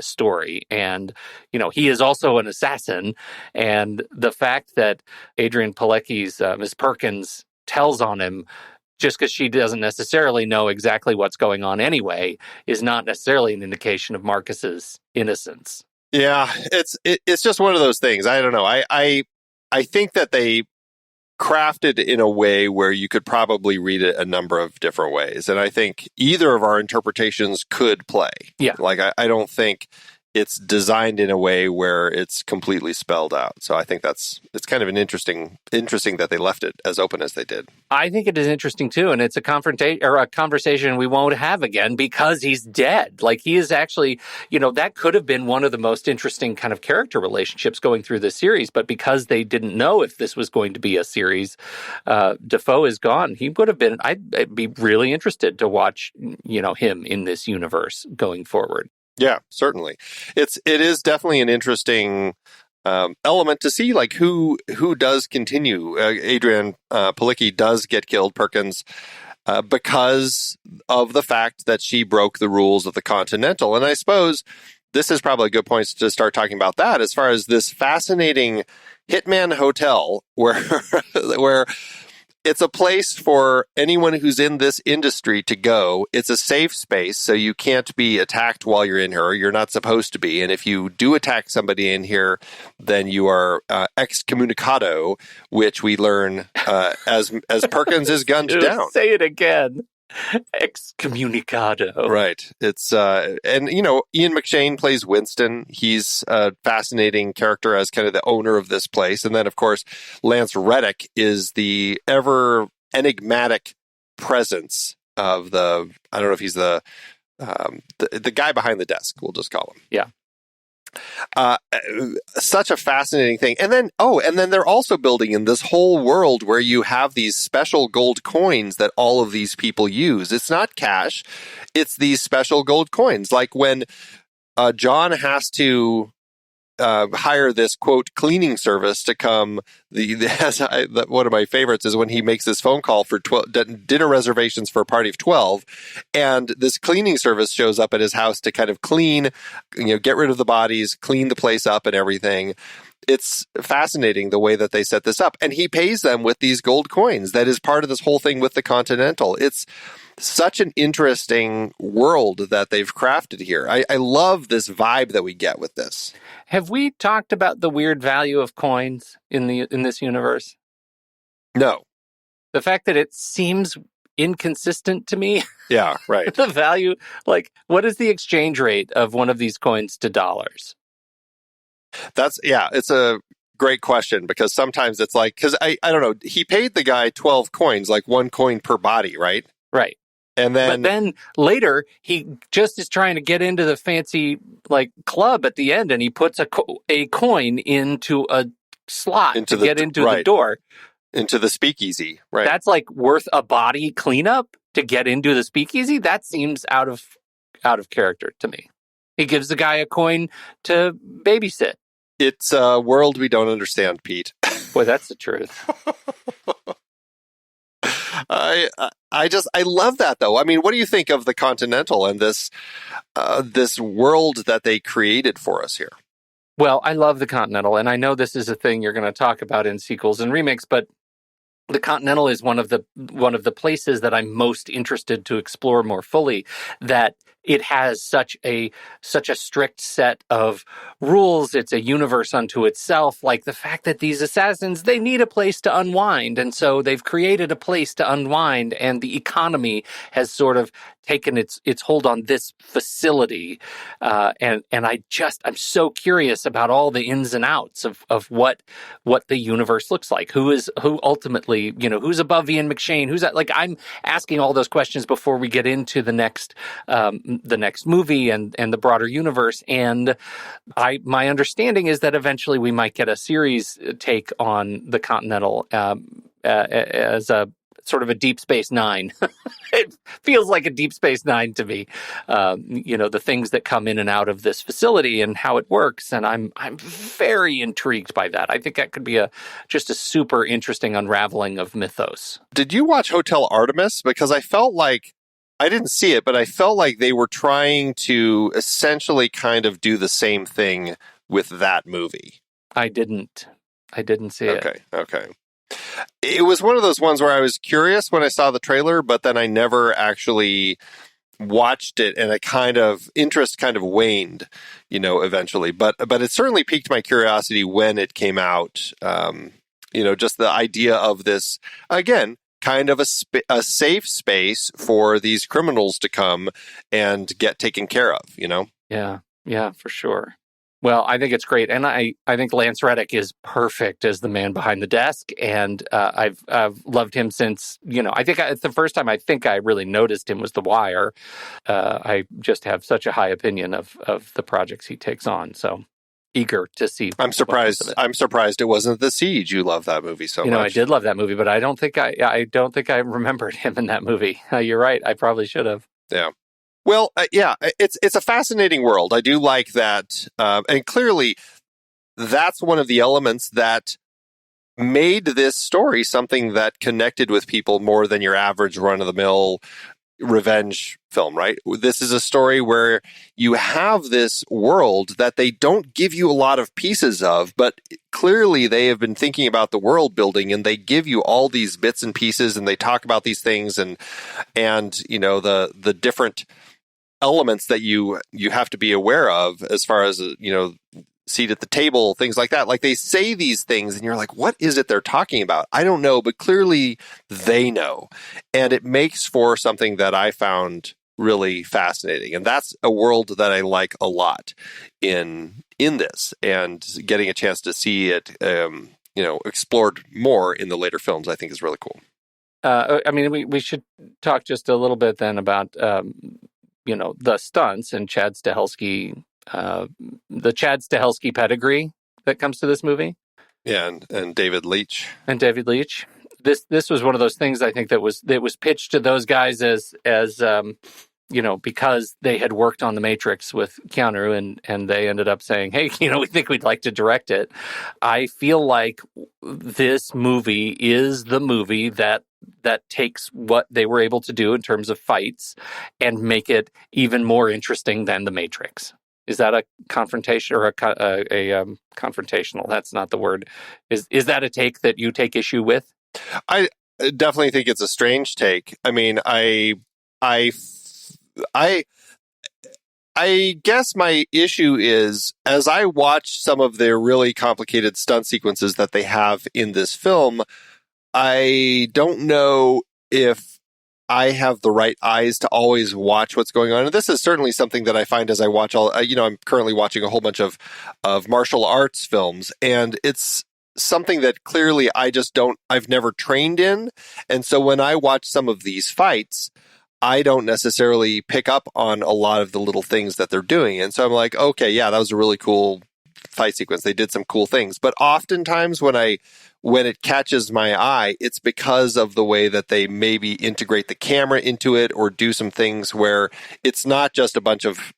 story. And, he is also an assassin. And the fact that Adrian Palicki's Miss Perkins tells on him just because she doesn't necessarily know exactly what's going on anyway is not necessarily an indication of Marcus's innocence. Yeah, it's just one of those things. I don't know. I think that they crafted in a way where you could probably read it a number of different ways. And I think either of our interpretations could play. Yeah. Like, I don't think it's designed in a way where it's completely spelled out. So I think it's kind of an interesting that they left it as open as they did. I think it is interesting too, and it's a conversation we won't have again because he's dead. Like, he is actually, that could have been one of the most interesting kind of character relationships going through this series, but because they didn't know if this was going to be a series, Defoe is gone. He would have been. I'd be really interested to watch, him in this universe going forward. Yeah, certainly. It is definitely an interesting element to see, like, who does continue. Adrian Palicki does get killed, Perkins, because of the fact that she broke the rules of the Continental. And I suppose this is probably a good point to start talking about that, as far as this fascinating hitman hotel where it's a place for anyone who's in this industry to go. It's a safe space, so you can't be attacked while you're in here. You're not supposed to be. And if you do attack somebody in here, then you are excommunicado, which we learn as Perkins is gunned down. Say it again. Excommunicado. Right. It's and Ian McShane plays Winston. He's a fascinating character as kind of the owner of this place. And then, of course, Lance Reddick is the ever enigmatic presence of I don't know if he's the guy behind the desk, we'll just call him. Yeah. Such a fascinating thing. And then they're also building in this whole world where you have these special gold coins that all of these people use. It's not cash. It's these special gold coins. Like when John has to hire this, quote, cleaning service to come. One of my favorites is when he makes this phone call for dinner reservations for a party of 12, and this cleaning service shows up at his house to kind of clean, get rid of the bodies, clean the place up and everything. It's fascinating the way that they set this up, and he pays them with these gold coins. That is part of this whole thing with the Continental. It's such an interesting world that they've crafted here. I love this vibe that we get with this. Have we talked about the weird value of coins in this universe? No. The fact that it seems inconsistent to me. Yeah, right. The value, like, what is the exchange rate of one of these coins to dollars? It's a great question, because sometimes it's like, because I don't know, he paid the guy 12 coins, like 1 coin per body, right? Right. And then, but then later, he just is trying to get into the fancy club at the end, and he puts a coin into a slot to get into the door. Into the speakeasy, right? That's worth a body cleanup to get into the speakeasy? That seems out of character to me. He gives the guy a coin to babysit. It's a world we don't understand, Pete. Boy, that's the truth. I love that, though. I mean, what do you think of the Continental and this world that they created for us here? Well, I love the Continental, and I know this is a thing you're going to talk about in sequels and remakes, but the Continental is one of the places that I'm most interested to explore more fully, that it has such a strict set of rules. It's a universe unto itself. Like the fact that these assassins, they need a place to unwind, and so they've created a place to unwind, and the economy has sort of taken its hold on this facility. And I'm so curious about all the ins and outs of what the universe looks like. Who ultimately, who's above Ian McShane? Who's that? Like, I'm asking all those questions before we get into the next movie and the broader universe. And my understanding is that eventually we might get a series take on the Continental as a sort of a Deep Space Nine. It feels like a Deep Space Nine to me. The things that come in and out of this facility and how it works, and I'm very intrigued by that. I think that could be just a super interesting unraveling of mythos. Did you watch Hotel Artemis? Because I felt like, I didn't see it, but I felt like they were trying to essentially kind of do the same thing with that movie. I didn't see it. Okay. It was one of those ones where I was curious when I saw the trailer, but then I never actually watched it, and interest kind of waned, eventually. But it certainly piqued my curiosity when it came out. Just the idea of this, again, kind of a safe space for these criminals to come and get taken care of, Yeah, for sure. Well, I think it's great, and I think Lance Reddick is perfect as the man behind the desk, and I've loved him since, I think it's the first time I think I really noticed him was The Wire. I just have such a high opinion of the projects he takes on, so eager to see. I'm surprised it wasn't The Siege. You love that movie so much. I did love that movie, but I don't think I remembered him in that movie. You're right. I probably should have. Yeah. Well, it's a fascinating world. I do like that. And clearly, that's one of the elements that made this story something that connected with people more than your average run-of-the-mill revenge film, right? This is a story where you have this world that they don't give you a lot of pieces of, but clearly they have been thinking about the world building, and they give you all these bits and pieces, and they talk about these things and the different elements that you have to be aware of as far as, seat at the table, things like that. Like, they say these things and you're like, what is it they're talking about? I don't know, but clearly they know. And it makes for something that I found really fascinating. And that's a world that I like a lot in this, and getting a chance to see it, explored more in the later films, I think is really cool. We should talk just a little bit then about, the stunts and Chad Stahelski, the Chad Stahelski pedigree that comes to this movie. Yeah, and David Leitch. And David Leitch. This was one of those things, I think, that was pitched to those guys as because they had worked on The Matrix with Keanu, and they ended up saying, hey, we think we'd like to direct it. I feel like this movie is the movie that takes what they were able to do in terms of fights and make it even more interesting than The Matrix. Is that a confrontation or a confrontational? That's not the word. Is that a take that you take issue with? I definitely think it's a strange take. I mean, I guess my issue is, as I watch some of their really complicated stunt sequences that they have in this film, I don't know if I have the right eyes to always watch what's going on. And this is certainly something that I find as I watch I'm currently watching a whole bunch of martial arts films, and it's something that clearly I've never trained in. And so when I watch some of these fights, I don't necessarily pick up on a lot of the little things that they're doing. And so I'm like, okay, yeah, that was a really cool fight sequence. They did some cool things. But oftentimes when it catches my eye, it's because of the way that they maybe integrate the camera into it, or do some things where it's not just a bunch of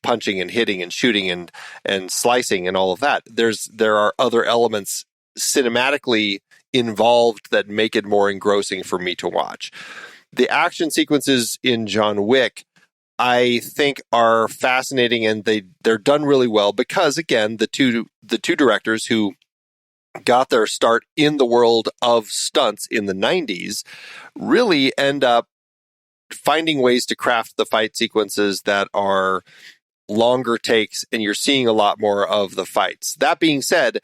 punching and hitting and shooting and slicing and all of that. There are other elements cinematically involved that make it more engrossing for me to watch. The action sequences in John Wick, I think, are fascinating, and they're done really well because, again, the two directors who got their start in the world of stunts in the 90s really end up finding ways to craft the fight sequences that are longer takes, and you're seeing a lot more of the fights. That being said,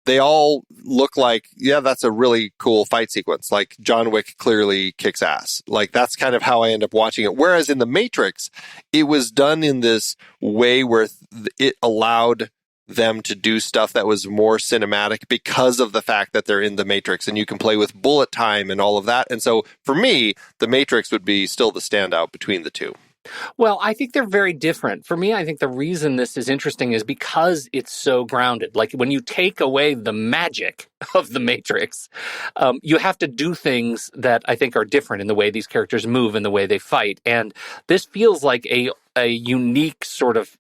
they all look like, yeah, that's a really cool fight sequence. Like John Wick clearly kicks ass. Like that's kind of how I end up watching it. Whereas in The Matrix, it was done in this way where it allowed them to do stuff that was more cinematic because of the fact that they're in The Matrix and you can play with bullet time and all of that. And so for me, The Matrix would be still the standout between the two. Well, I think they're very different. For me, I think the reason this is interesting is because it's so grounded. Like when you take away the magic of the Matrix, you have to do things that I think are different in the way these characters move and the way they fight. And this feels like a unique sort of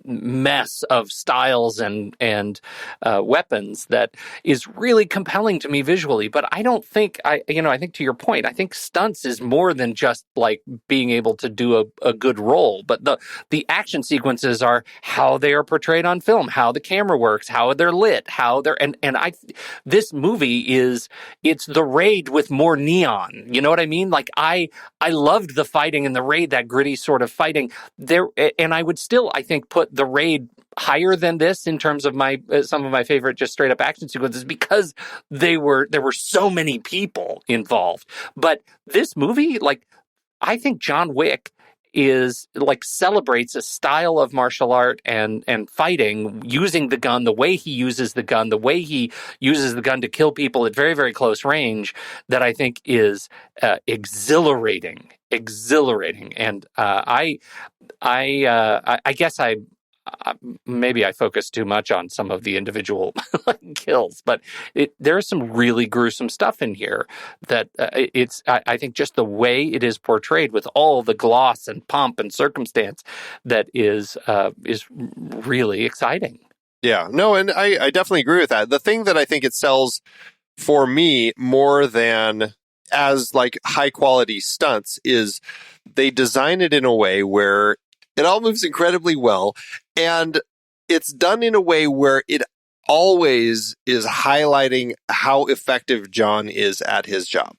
mess of styles and weapons that is really compelling to me visually. But I don't think I think to your point, I think stunts is more than just like being able to do a good role. But the action sequences are how they are portrayed on film, how the camera works, how they're lit, how they're this movie it's The Raid with more neon. You know what I mean? Like I loved the fighting in The Raid, that gritty sort of fighting there, and I would still, I think, put The Raid higher than this in terms of my some of my favorite just straight up action sequences because there were so many people involved. But this movie, like, I think John Wick is like celebrates a style of martial art and fighting using the gun, the way he uses the gun, the way he uses the gun to kill people at very, very close range, that I think is exhilarating. And I guess maybe I focus too much on some of the individual kills, but there's some really gruesome stuff in here that I think just the way it is portrayed with all the gloss and pomp and circumstance that is really exciting. Yeah, no, and I definitely agree with that. The thing that I think it sells for me more than as like high quality stunts is they design it in a way where it all moves incredibly well, and it's done in a way where it always is highlighting how effective John is at his job.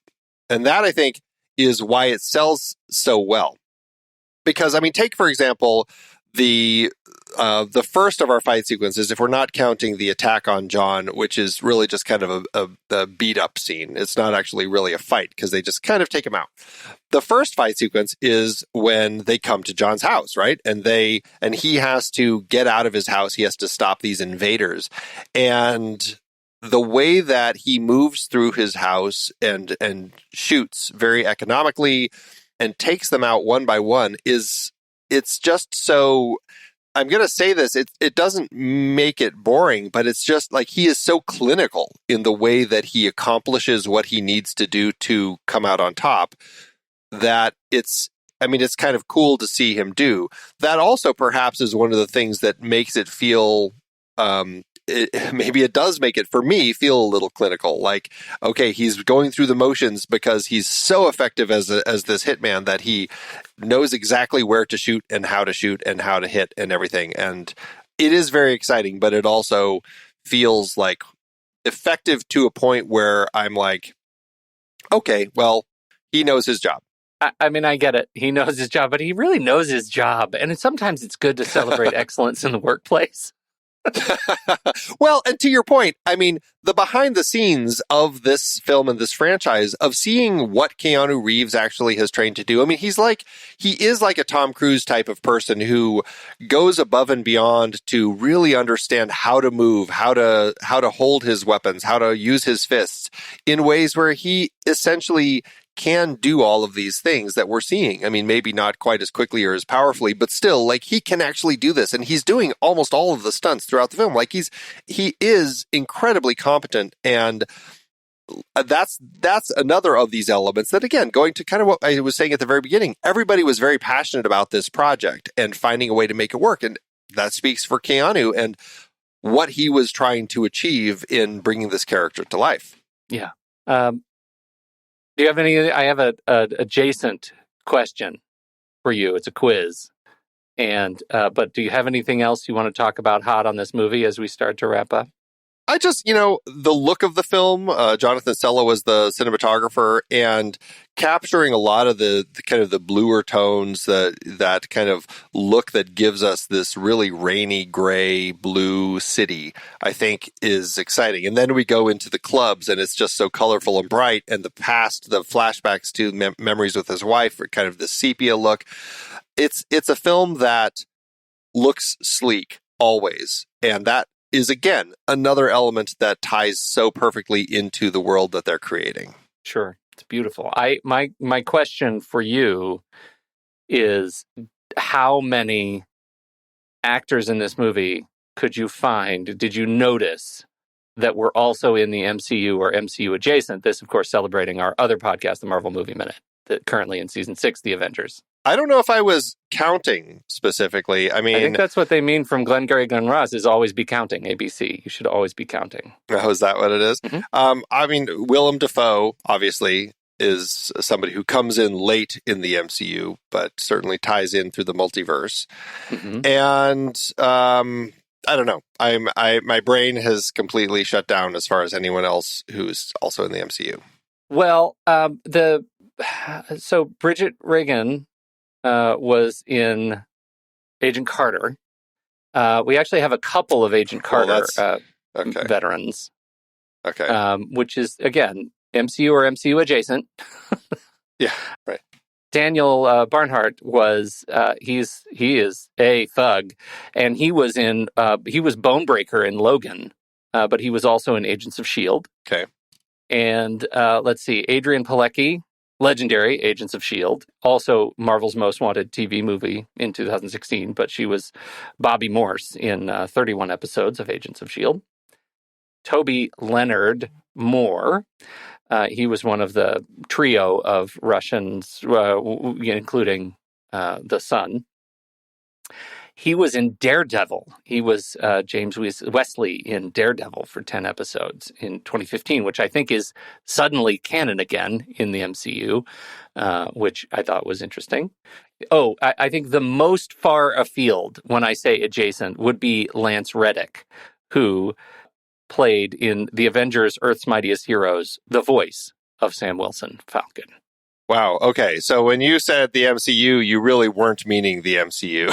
And that, I think, is why it sells so well. Because, I mean, take, for example, the first of our fight sequences, if we're not counting the attack on John, which is really just kind of a beat-up scene. It's not actually really a fight because they just kind of take him out. The first fight sequence is when they come to John's house, right? And he has to get out of his house. He has to stop these invaders. And the way that he moves through his house and shoots very economically and takes them out one by one it's just so, I'm going to say this, it doesn't make it boring, but it's just like he is so clinical in the way that he accomplishes what he needs to do to come out on top that it's kind of cool to see him do. That also perhaps is one of the things that makes it feel, maybe it does make it, for me, feel a little clinical. Like, okay, he's going through the motions because he's so effective as this hitman that he knows exactly where to shoot and how to hit and everything. And it is very exciting, but it also feels like effective to a point where I'm like, okay, well, he knows his job. I mean, I get it. He knows his job, but he really knows his job. And sometimes it's good to celebrate excellence in the workplace. Well, and to your point, I mean, the behind the scenes of this film and this franchise, of seeing what Keanu Reeves actually has trained to do. I mean, he is like a Tom Cruise type of person who goes above and beyond to really understand how to move, how to hold his weapons, how to use his fists in ways where he essentially can do all of these things that we're seeing. I mean, maybe not quite as quickly or as powerfully, but still, like, he can actually do this. And he's doing almost all of the stunts throughout the film. Like, he is incredibly competent. And that's another of these elements that, again, going to kind of what I was saying at the very beginning, everybody was very passionate about this project and finding a way to make it work. And that speaks for Keanu and what he was trying to achieve in bringing this character to life. Yeah. Do you have any? I have a adjacent question for you. It's a quiz, but do you have anything else you want to talk about hot on this movie as we start to wrap up? I just, the look of the film, Jonathan Sella was the cinematographer, and capturing a lot of the kind of the bluer tones, that kind of look that gives us this really rainy, gray, blue city, I think is exciting. And then we go into the clubs, and it's just so colorful and bright, and the past, the flashbacks to memories with his wife, are kind of the sepia look. It's a film that looks sleek always, and that is, again, another element that ties so perfectly into the world that they're creating. Sure. It's beautiful. My question for you is, how many actors in this movie could you find, did you notice, that were also in the MCU or MCU adjacent? This, of course, celebrating our other podcast, the Marvel Movie Minute, that currently in season 6, The Avengers. I don't know if I was counting specifically. I think that's what they mean from Glengarry Glen Ross, is always be counting, ABC. You should always be counting. Oh, is that what it is? Mm-hmm. Willem Dafoe, obviously, is somebody who comes in late in the MCU, but certainly ties in through the multiverse. Mm-hmm. And I don't know. My brain has completely shut down as far as anyone else who's also in the MCU. Well, so Bridget Regan was in Agent Carter. We actually have a couple of Agent Carter okay. veterans. Okay. Which is, again, MCU or MCU adjacent. Yeah, right. Daniel Barnhart was, he is a thug, and he was Bonebreaker in Logan, but he was also in Agents of S.H.I.E.L.D. Okay. And let's see, Adrian Palicki, legendary Agents of S.H.I.E.L.D., also Marvel's Most Wanted TV movie in 2016, but she was Bobby Morse in 31 episodes of Agents of S.H.I.E.L.D. Toby Leonard Moore, he was one of the trio of Russians, including the son. He was in Daredevil. He was James Wesley in Daredevil for 10 episodes in 2015, which I think is suddenly canon again in the MCU, which I thought was interesting. Oh, I think the most far afield, when I say adjacent, would be Lance Reddick, who played in The Avengers Earth's Mightiest Heroes, the voice of Sam Wilson, Falcon. Wow. Okay. So when you said the MCU, you really weren't meaning the MCU.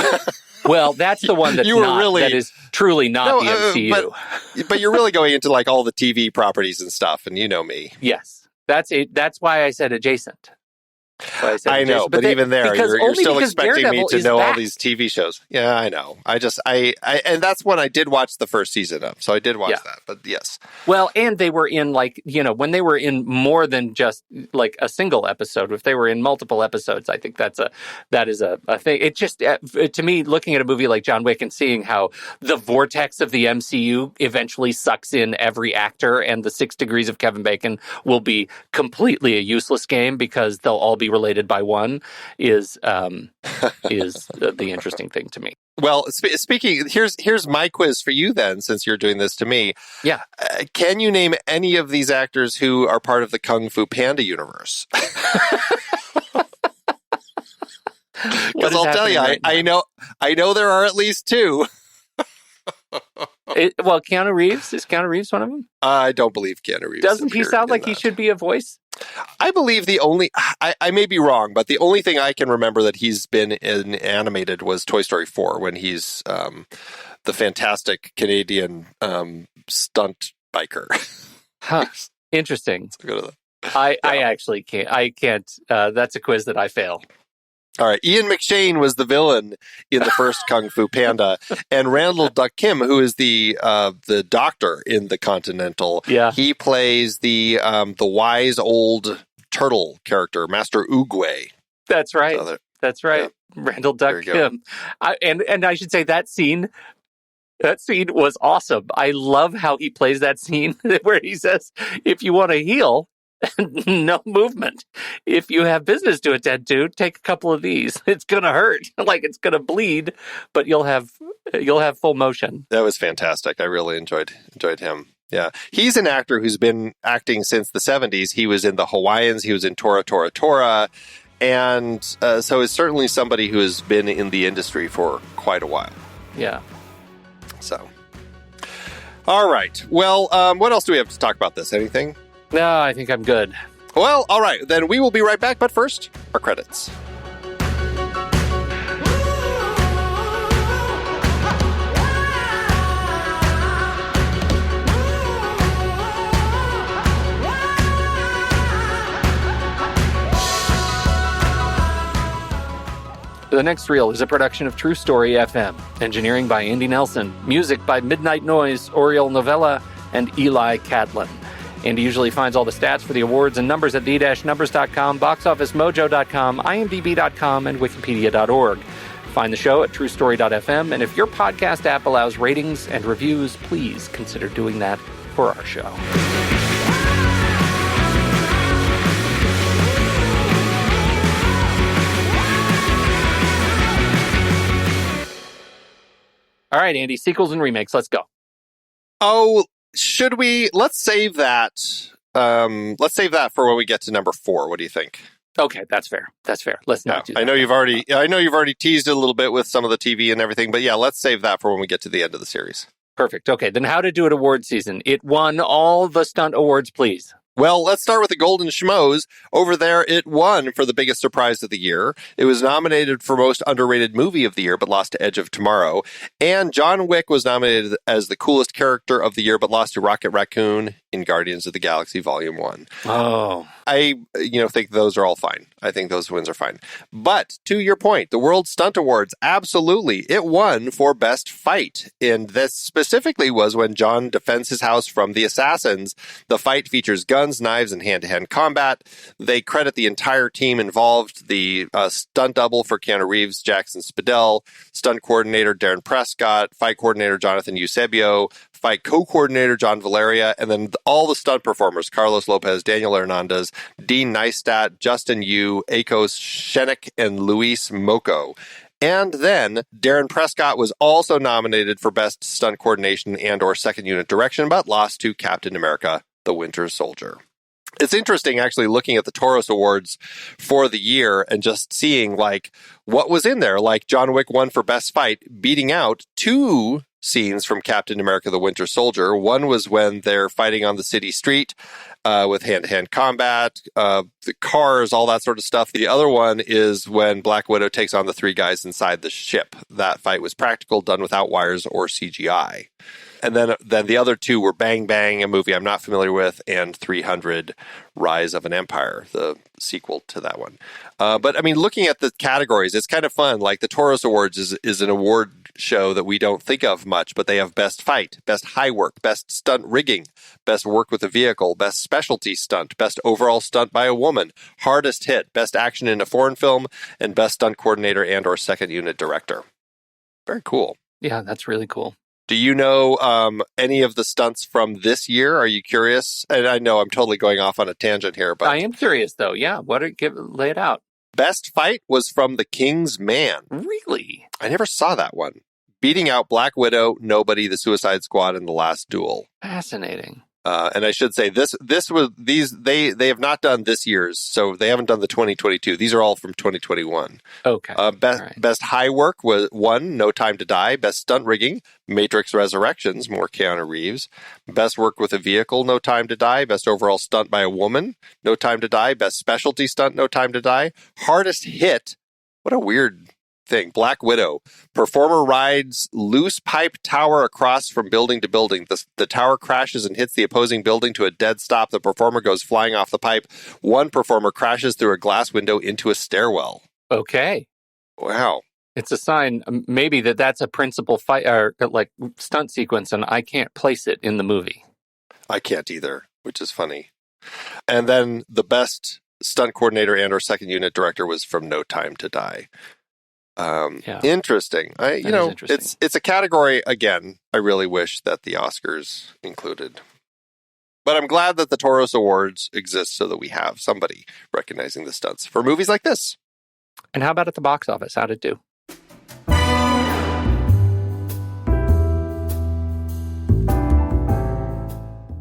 Well, that's the one that's that is truly not the MCU. But you're really going into like all the TV properties and stuff, and you know me. Yes. That's why I said adjacent. I know, but even there, you're still expecting me to know all these TV shows. Yeah, I know. And that's when I did watch the first season of, so I did watch that, but yes. Well, and they were in when they were in more than just like a single episode, if they were in multiple episodes, I think that is a thing. It just, to me, looking at a movie like John Wick and seeing how the vortex of the MCU eventually sucks in every actor, and the 6 Degrees of Kevin Bacon will be completely a useless game because they'll all be related by one is the interesting thing to me. Well, speaking, here's my quiz for you then, since you're doing this to me. Yeah. Can you name any of these actors who are part of the Kung Fu Panda universe? Because I'll tell you, I know there are at least 2. Well, Keanu Reeves, is Keanu Reeves one of them? I don't believe Keanu Reeves. Doesn't he sound like he should be a voice? I believe I may be wrong, but the only thing I can remember that he's been in animated was Toy Story 4, when he's the fantastic Canadian stunt biker. Huh. Interesting. So go to I actually can't. I can't. That's a quiz that I fail. All right. Ian McShane was the villain in the first Kung Fu Panda, and Randall Duck Kim, who is the doctor in the Continental, he plays the wise old turtle character, Master Oogway. That's right. That's right. Yeah. Randall Duck Kim. And I should say that scene was awesome. I love how he plays that scene where he says, "If you want to heal, no movement. If you have business to attend to, take a couple of these. It's gonna hurt, like it's gonna bleed, but you'll have full motion." That was fantastic. I really enjoyed him. Yeah, he's an actor who's been acting since the 70s. He was in the Hawaiians. He was in Tora Tora Tora, and so is certainly somebody who has been in the industry for quite a while. Yeah. So. All right. Well, what else do we have to talk about this? Anything? No, I think I'm good. Well, all right. Then we will be right back. But first, our credits. The next reel is a production of True Story FM. Engineering by Andy Nelson. Music by Midnight Noise, Oriel Novella, and Eli Catlin. Andy usually finds all the stats for the awards and numbers at the-numbers.com, boxofficemojo.com, imdb.com, and wikipedia.org. Find the show at truestory.fm, and if your podcast app allows ratings and reviews, please consider doing that for our show. All right, Andy, sequels and remakes. Let's go. Oh, should we? Let's save that. Let's save that for when we get to number 4. What do you think? Okay, that's fair. That's fair. Let's not do that. I know you've already teased it a little bit with some of the TV and everything, but yeah, let's save that for when we get to the end of the series. Perfect. Okay, then how to do it award season. It won all the stunt awards, please. Well, let's start with the Golden Schmoes. Over there, it won for the biggest surprise of the year. It was nominated for Most Underrated Movie of the Year, but lost to Edge of Tomorrow. And John Wick was nominated as the coolest character of the year, but lost to Rocket Raccoon in Guardians of the Galaxy Volume 1. Oh. I think those are all fine. I think those wins are fine. But to your point, the World Stunt Awards, absolutely. It won for Best Fight. And this specifically was when John defends his house from the assassins. The fight features guns, knives, and hand-to-hand combat. They credit the entire team involved. The stunt double for Keanu Reeves, Jackson Spadell, stunt coordinator Darren Prescott, fight coordinator Jonathan Eusebio, fight co-coordinator John Valeria, and then all the stunt performers, Carlos Lopez, Daniel Hernandez, Dean Neistat, Justin Yu, Akos Shenik, and Luis Moko. And then Darren Prescott was also nominated for Best Stunt Coordination and or Second Unit Direction, but lost to Captain America, the Winter Soldier. It's interesting, actually, looking at the Taurus Awards for the year and just seeing, what was in there. John Wick won for Best Fight, beating out 2 scenes from Captain America, the Winter Soldier. One was when they're fighting on the city street with hand-to-hand combat, the cars, all that sort of stuff. The other one is when Black Widow takes on the 3 guys inside the ship. That fight was practical, done without wires or CGI. And then the other 2 were Bang Bang, a movie I'm not familiar with, and 300, Rise of an Empire, the sequel to that one. But, looking at the categories, it's kind of fun. The Taurus Awards is an award show that we don't think of much, but they have Best Fight, Best High Work, Best Stunt Rigging, Best Work with a Vehicle, Best Specialty Stunt, Best Overall Stunt by a Woman, Hardest Hit, Best Action in a Foreign Film, and Best Stunt Coordinator and or Second Unit Director. Very cool. Yeah, that's really cool. Do you know any of the stunts from this year? Are you curious? And I know I'm totally going off on a tangent here, but I am curious, though. Yeah, lay it out. Best Fight was from The King's Man. Really? I never saw that one. Beating out Black Widow, Nobody, The Suicide Squad, and The Last Duel. Fascinating. And I should say they have not done this year's, so they haven't done the 2022. These are all from 2021. Okay. Best High Work was one, No Time to Die. Best Stunt Rigging, Matrix Resurrections, more Keanu Reeves. Best Work with a Vehicle, No Time to Die. Best Overall Stunt by a Woman, No Time to Die. Best Specialty Stunt, No Time to Die. Hardest Hit, what a weird thing. Black Widow. Performer rides loose pipe tower across from building to building. The tower crashes and hits the opposing building to a dead stop. The performer goes flying off the pipe. One performer crashes through a glass window into a stairwell. Okay. Wow. It's a sign maybe that's a principal fight or stunt sequence, and I can't place it in the movie. I can't either, which is funny. And then the best stunt coordinator and or second unit director was from No Time to Die. Interesting. Interesting. It's a category, again, I really wish that the Oscars included. But I'm glad that the Taurus Awards exist so that we have somebody recognizing the stunts for movies like this. And how about at the box office? How'd it do?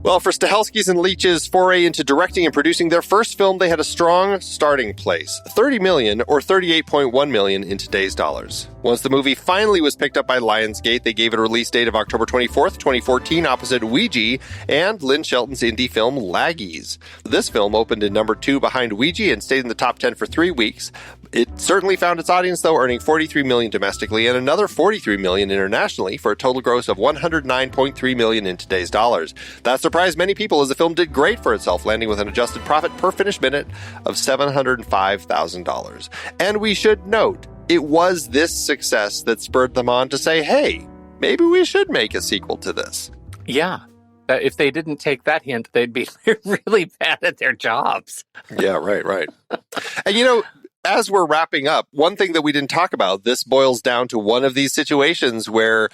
Well, for Stahelski's and Leitch's foray into directing and producing their first film, they had a strong starting place, $30 million or $38.1 million in today's dollars. Once the movie finally was picked up by Lionsgate, they gave it a release date of October 24th, 2014, opposite Ouija and Lynn Shelton's indie film Laggies. This film opened in number 2 behind Ouija and stayed in the top 10 for 3 weeks. It certainly found its audience, though, earning $43 million domestically and another $43 million internationally for a total gross of $109.3 million in today's dollars. That surprised many people as the film did great for itself, landing with an adjusted profit per finished minute of $705,000. And we should note, it was this success that spurred them on to say, hey, maybe we should make a sequel to this. Yeah. If they didn't take that hint, they'd be really bad at their jobs. Yeah, right. And as we're wrapping up, one thing that we didn't talk about, this boils down to one of these situations where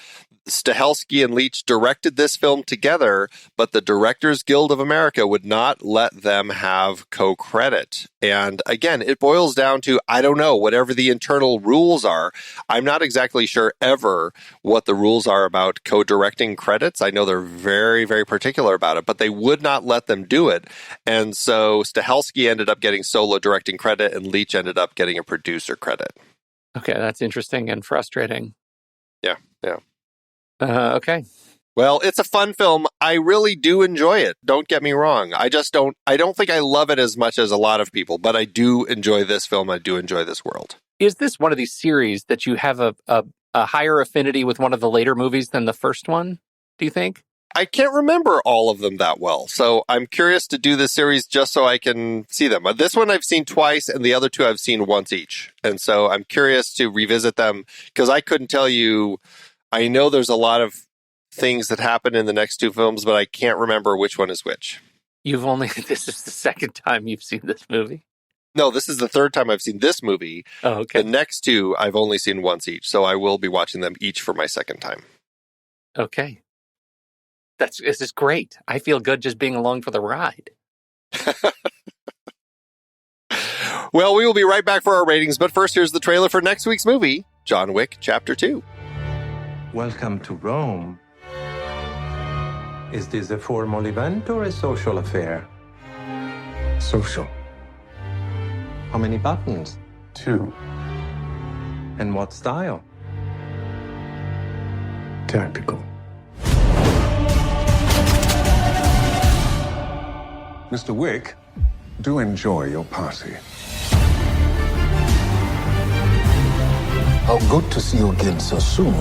Stahelski and Leitch directed this film together, but the Directors Guild of America would not let them have co-credit. And again, it boils down to, I don't know, whatever the internal rules are. I'm not exactly sure ever what the rules are about co-directing credits. I know they're very, very particular about it, but they would not let them do it. And so Stahelski ended up getting solo directing credit and Leitch ended up getting a producer credit. Okay, that's interesting and frustrating. Yeah. Okay. Well, it's a fun film. I really do enjoy it. Don't get me wrong. I don't think I love it as much as a lot of people, but I do enjoy this film. I do enjoy this world. Is this one of these series that you have a higher affinity with one of the later movies than the first one, do you think? I can't remember all of them that well, so I'm curious to do this series just so I can see them. This one I've seen twice, and the other two I've seen once each. And so I'm curious to revisit them, because I couldn't tell you. I know there's a lot of things that happen in the next two films, but I can't remember which one is which. This is the second time you've seen this movie? No, this is the third time I've seen this movie. Oh, okay. The next two I've only seen once each, so I will be watching them each for my second time. Okay. This is great. I feel good just being along for the ride. Well, we will be right back for our ratings, but first here's the trailer for next week's movie, John Wick Chapter 2. Welcome to Rome. Is this a formal event or a social affair? Social. How many buttons? 2. And what style? Tactical. Mr. Wick, do enjoy your party. How good to see you again so soon.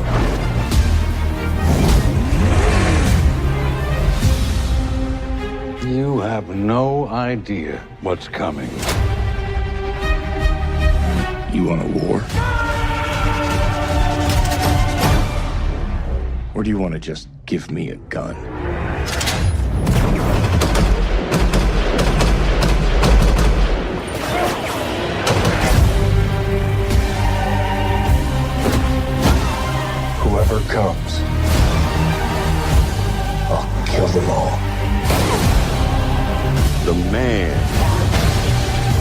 You have no idea what's coming. You want a war? Or do you want to just give me a gun? Whoever comes, I'll kill them all. The man,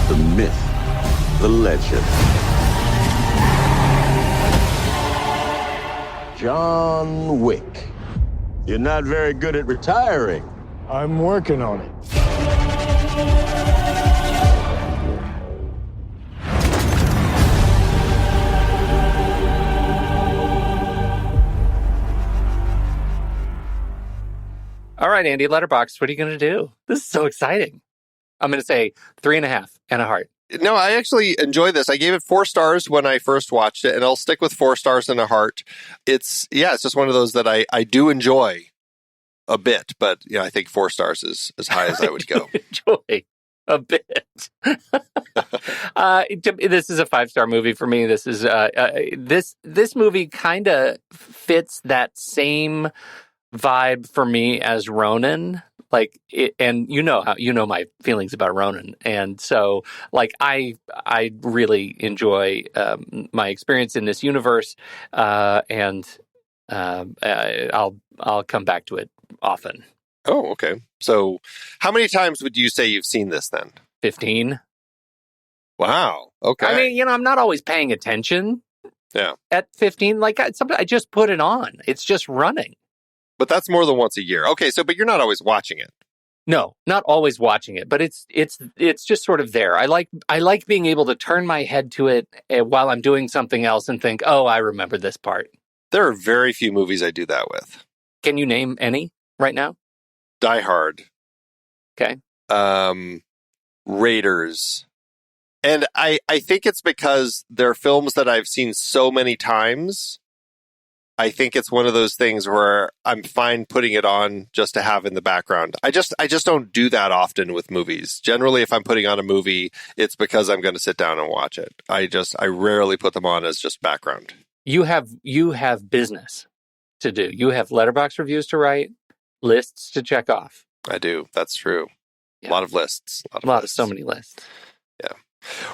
the myth, the legend. John Wick. You're not very good at retiring. I'm working on it. All right, Andy, Letterboxd, what are you going to do? This is so exciting. I'm going to say 3.5 and a heart. No, I actually enjoy this. I gave it 4 stars when I first watched it, and I'll stick with 4 stars and a heart. It's just one of those that I do enjoy a bit, but I think 4 stars is as high as I would go. Enjoy a bit. This is a 5-star movie for me. This is this movie kind of fits that same vibe for me as Ronin, and my feelings about Ronin, and so I really enjoy my experience in this universe, and I'll come back to it often. Oh, okay. So, how many times would you say you've seen this then? 15. Wow. Okay. I mean, I'm not always paying attention. Yeah. At 15, I just put it on. It's just running. But that's more than once a year. Okay, but you're not always watching it. No, not always watching it, but it's just sort of there. I like being able to turn my head to it while I'm doing something else and think, oh, I remember this part. There are very few movies I do that with. Can you name any right now? Die Hard. Okay. Raiders. And I think it's because they're films that I've seen so many times. I think it's one of those things where I'm fine putting it on just to have in the background. I just don't do that often with movies. Generally, if I'm putting on a movie, it's because I'm going to sit down and watch it. I rarely put them on as just background. You have business to do. You have letterbox reviews to write, lists to check off. I do. That's true. Yeah. A lot of lists. So many lists. Yeah.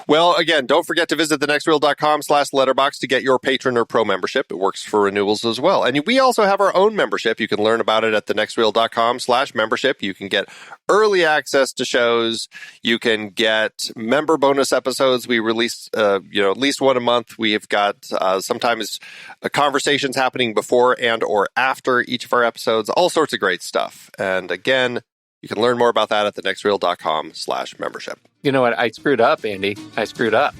Well, again, don't forget to visit thenextreel.com/letterbox to get your patron or pro membership. It works for renewals as well. And we also have our own membership. You can learn about it at thenextreel.com/membership. You can get early access to shows. You can get member bonus episodes. We release, at least one a month. We have got sometimes conversations happening before and or after each of our episodes. All sorts of great stuff. And again, you can learn more about that at thenextreel.com/membership. You know what? I screwed up, Andy. I screwed up.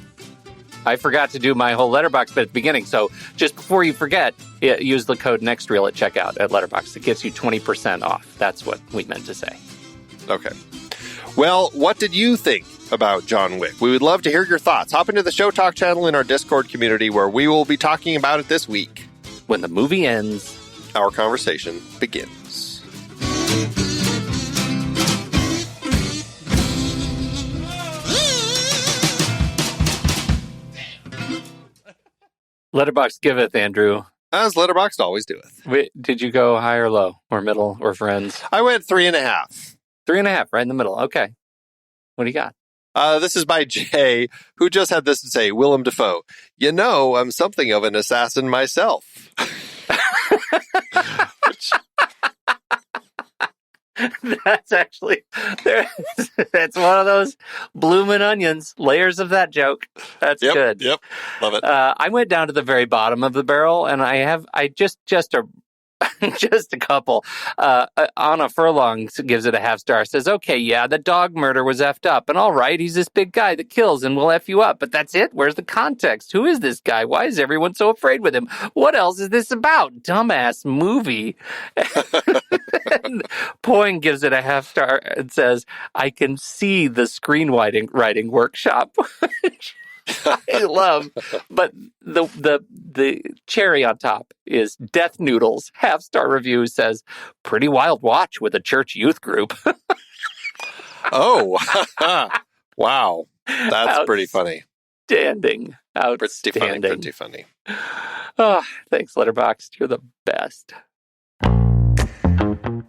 I forgot to do my whole Letterboxd bit at the beginning. So just before you forget, use the code NEXTREEL at checkout at Letterboxd. It gets you 20% off. That's what we meant to say. Okay. Well, what did you think about John Wick? We would love to hear your thoughts. Hop into the Show Talk channel in our Discord community where we will be talking about it this week. When the movie ends, our conversation begins. Letterboxd giveth, Andrew. As Letterboxd always doeth. Did you go high or low or middle or friends? I went 3.5. 3.5, right in the middle. Okay. What do you got? This is by Jay, who just had this to say, Willem Dafoe. I'm something of an assassin myself. That's actually, that's one of those bloomin' onions, layers of that joke. That's good. Yep, love it. I went down to the very bottom of the barrel, and I just a couple. Anna Furlong gives it a half star. Says, okay, yeah, the dog murder was effed up, and all right, he's this big guy that kills and will F you up, but that's it? Where's the context? Who is this guy? Why is everyone so afraid with him? What else is this about? Dumbass movie. Poing gives it a half star and says, I can see the screenwriting workshop. I love, but the cherry on top is Death Noodles. Half star review says, pretty wild watch with a church youth group. Oh, wow. That's pretty funny. Outstanding. Pretty funny. Oh, thanks, Letterboxd. You're the best.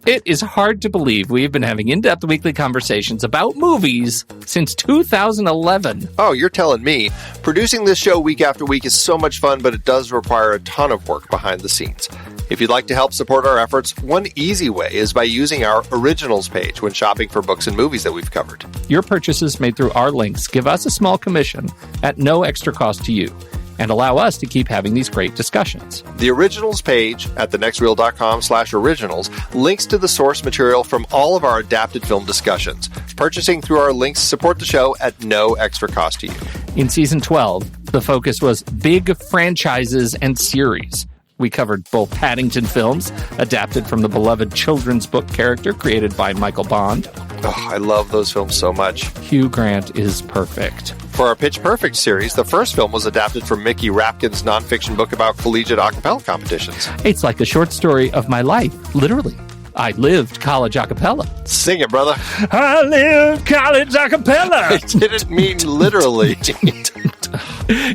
It is hard to believe we have been having in-depth weekly conversations about movies since 2011. Oh, you're telling me. Producing this show week after week is so much fun, but it does require a ton of work behind the scenes. If you'd like to help support our efforts, one easy way is by using our Originals page when shopping for books and movies that we've covered. Your purchases made through our links give us a small commission at no extra cost to you, and allow us to keep having these great discussions. The Originals page at thenextreel.com/originals links to the source material from all of our adapted film discussions. Purchasing through our links support the show at no extra cost to you. In Season 12, the focus was big franchises and series. We covered both Paddington films, adapted from the beloved children's book character created by Michael Bond. Oh, I love those films so much. Hugh Grant is perfect. For our Pitch Perfect series, the first film was adapted from Mickey Rapkin's nonfiction book about collegiate a cappella competitions. It's like a short story of my life, literally. I lived college a cappella. Sing it, brother. I lived college a cappella. I didn't mean literally.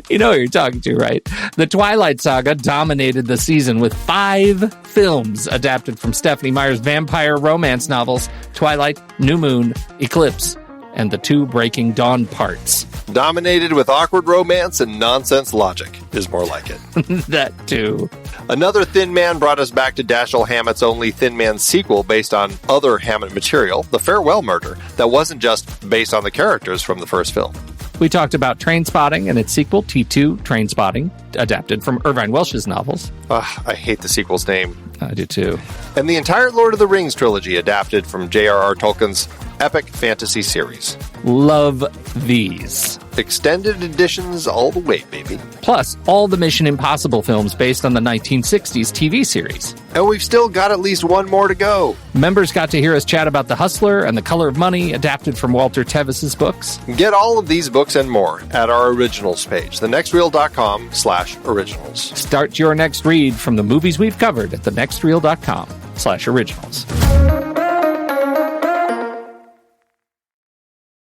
You know who you're talking to, right? The Twilight Saga dominated the season with 5 films adapted from Stephenie Meyer's vampire romance novels, Twilight, New Moon, Eclipse, and the 2 Breaking Dawn parts. Dominated with awkward romance and nonsense logic is more like it. That too. Another Thin Man brought us back to Dashiell Hammett's only Thin Man sequel based on other Hammett material, The Farewell Murder, that wasn't just based on the characters from the first film. We talked about Trainspotting and its sequel, T2 Trainspotting, adapted from Irvine Welsh's novels. I hate the sequel's name. I do too. And the entire Lord of the Rings trilogy adapted from J.R.R. Tolkien's epic fantasy series. Love these. Extended editions all the way, baby. Plus, all the Mission Impossible films based on the 1960s TV series. And we've still got at least one more to go. Members got to hear us chat about The Hustler and The Color of Money, adapted from Walter Tevis's books. Get all of these books and more at our originals page, thenextreel.com/originals. Start your next read from the movies we've covered at thenextreel.com/originals.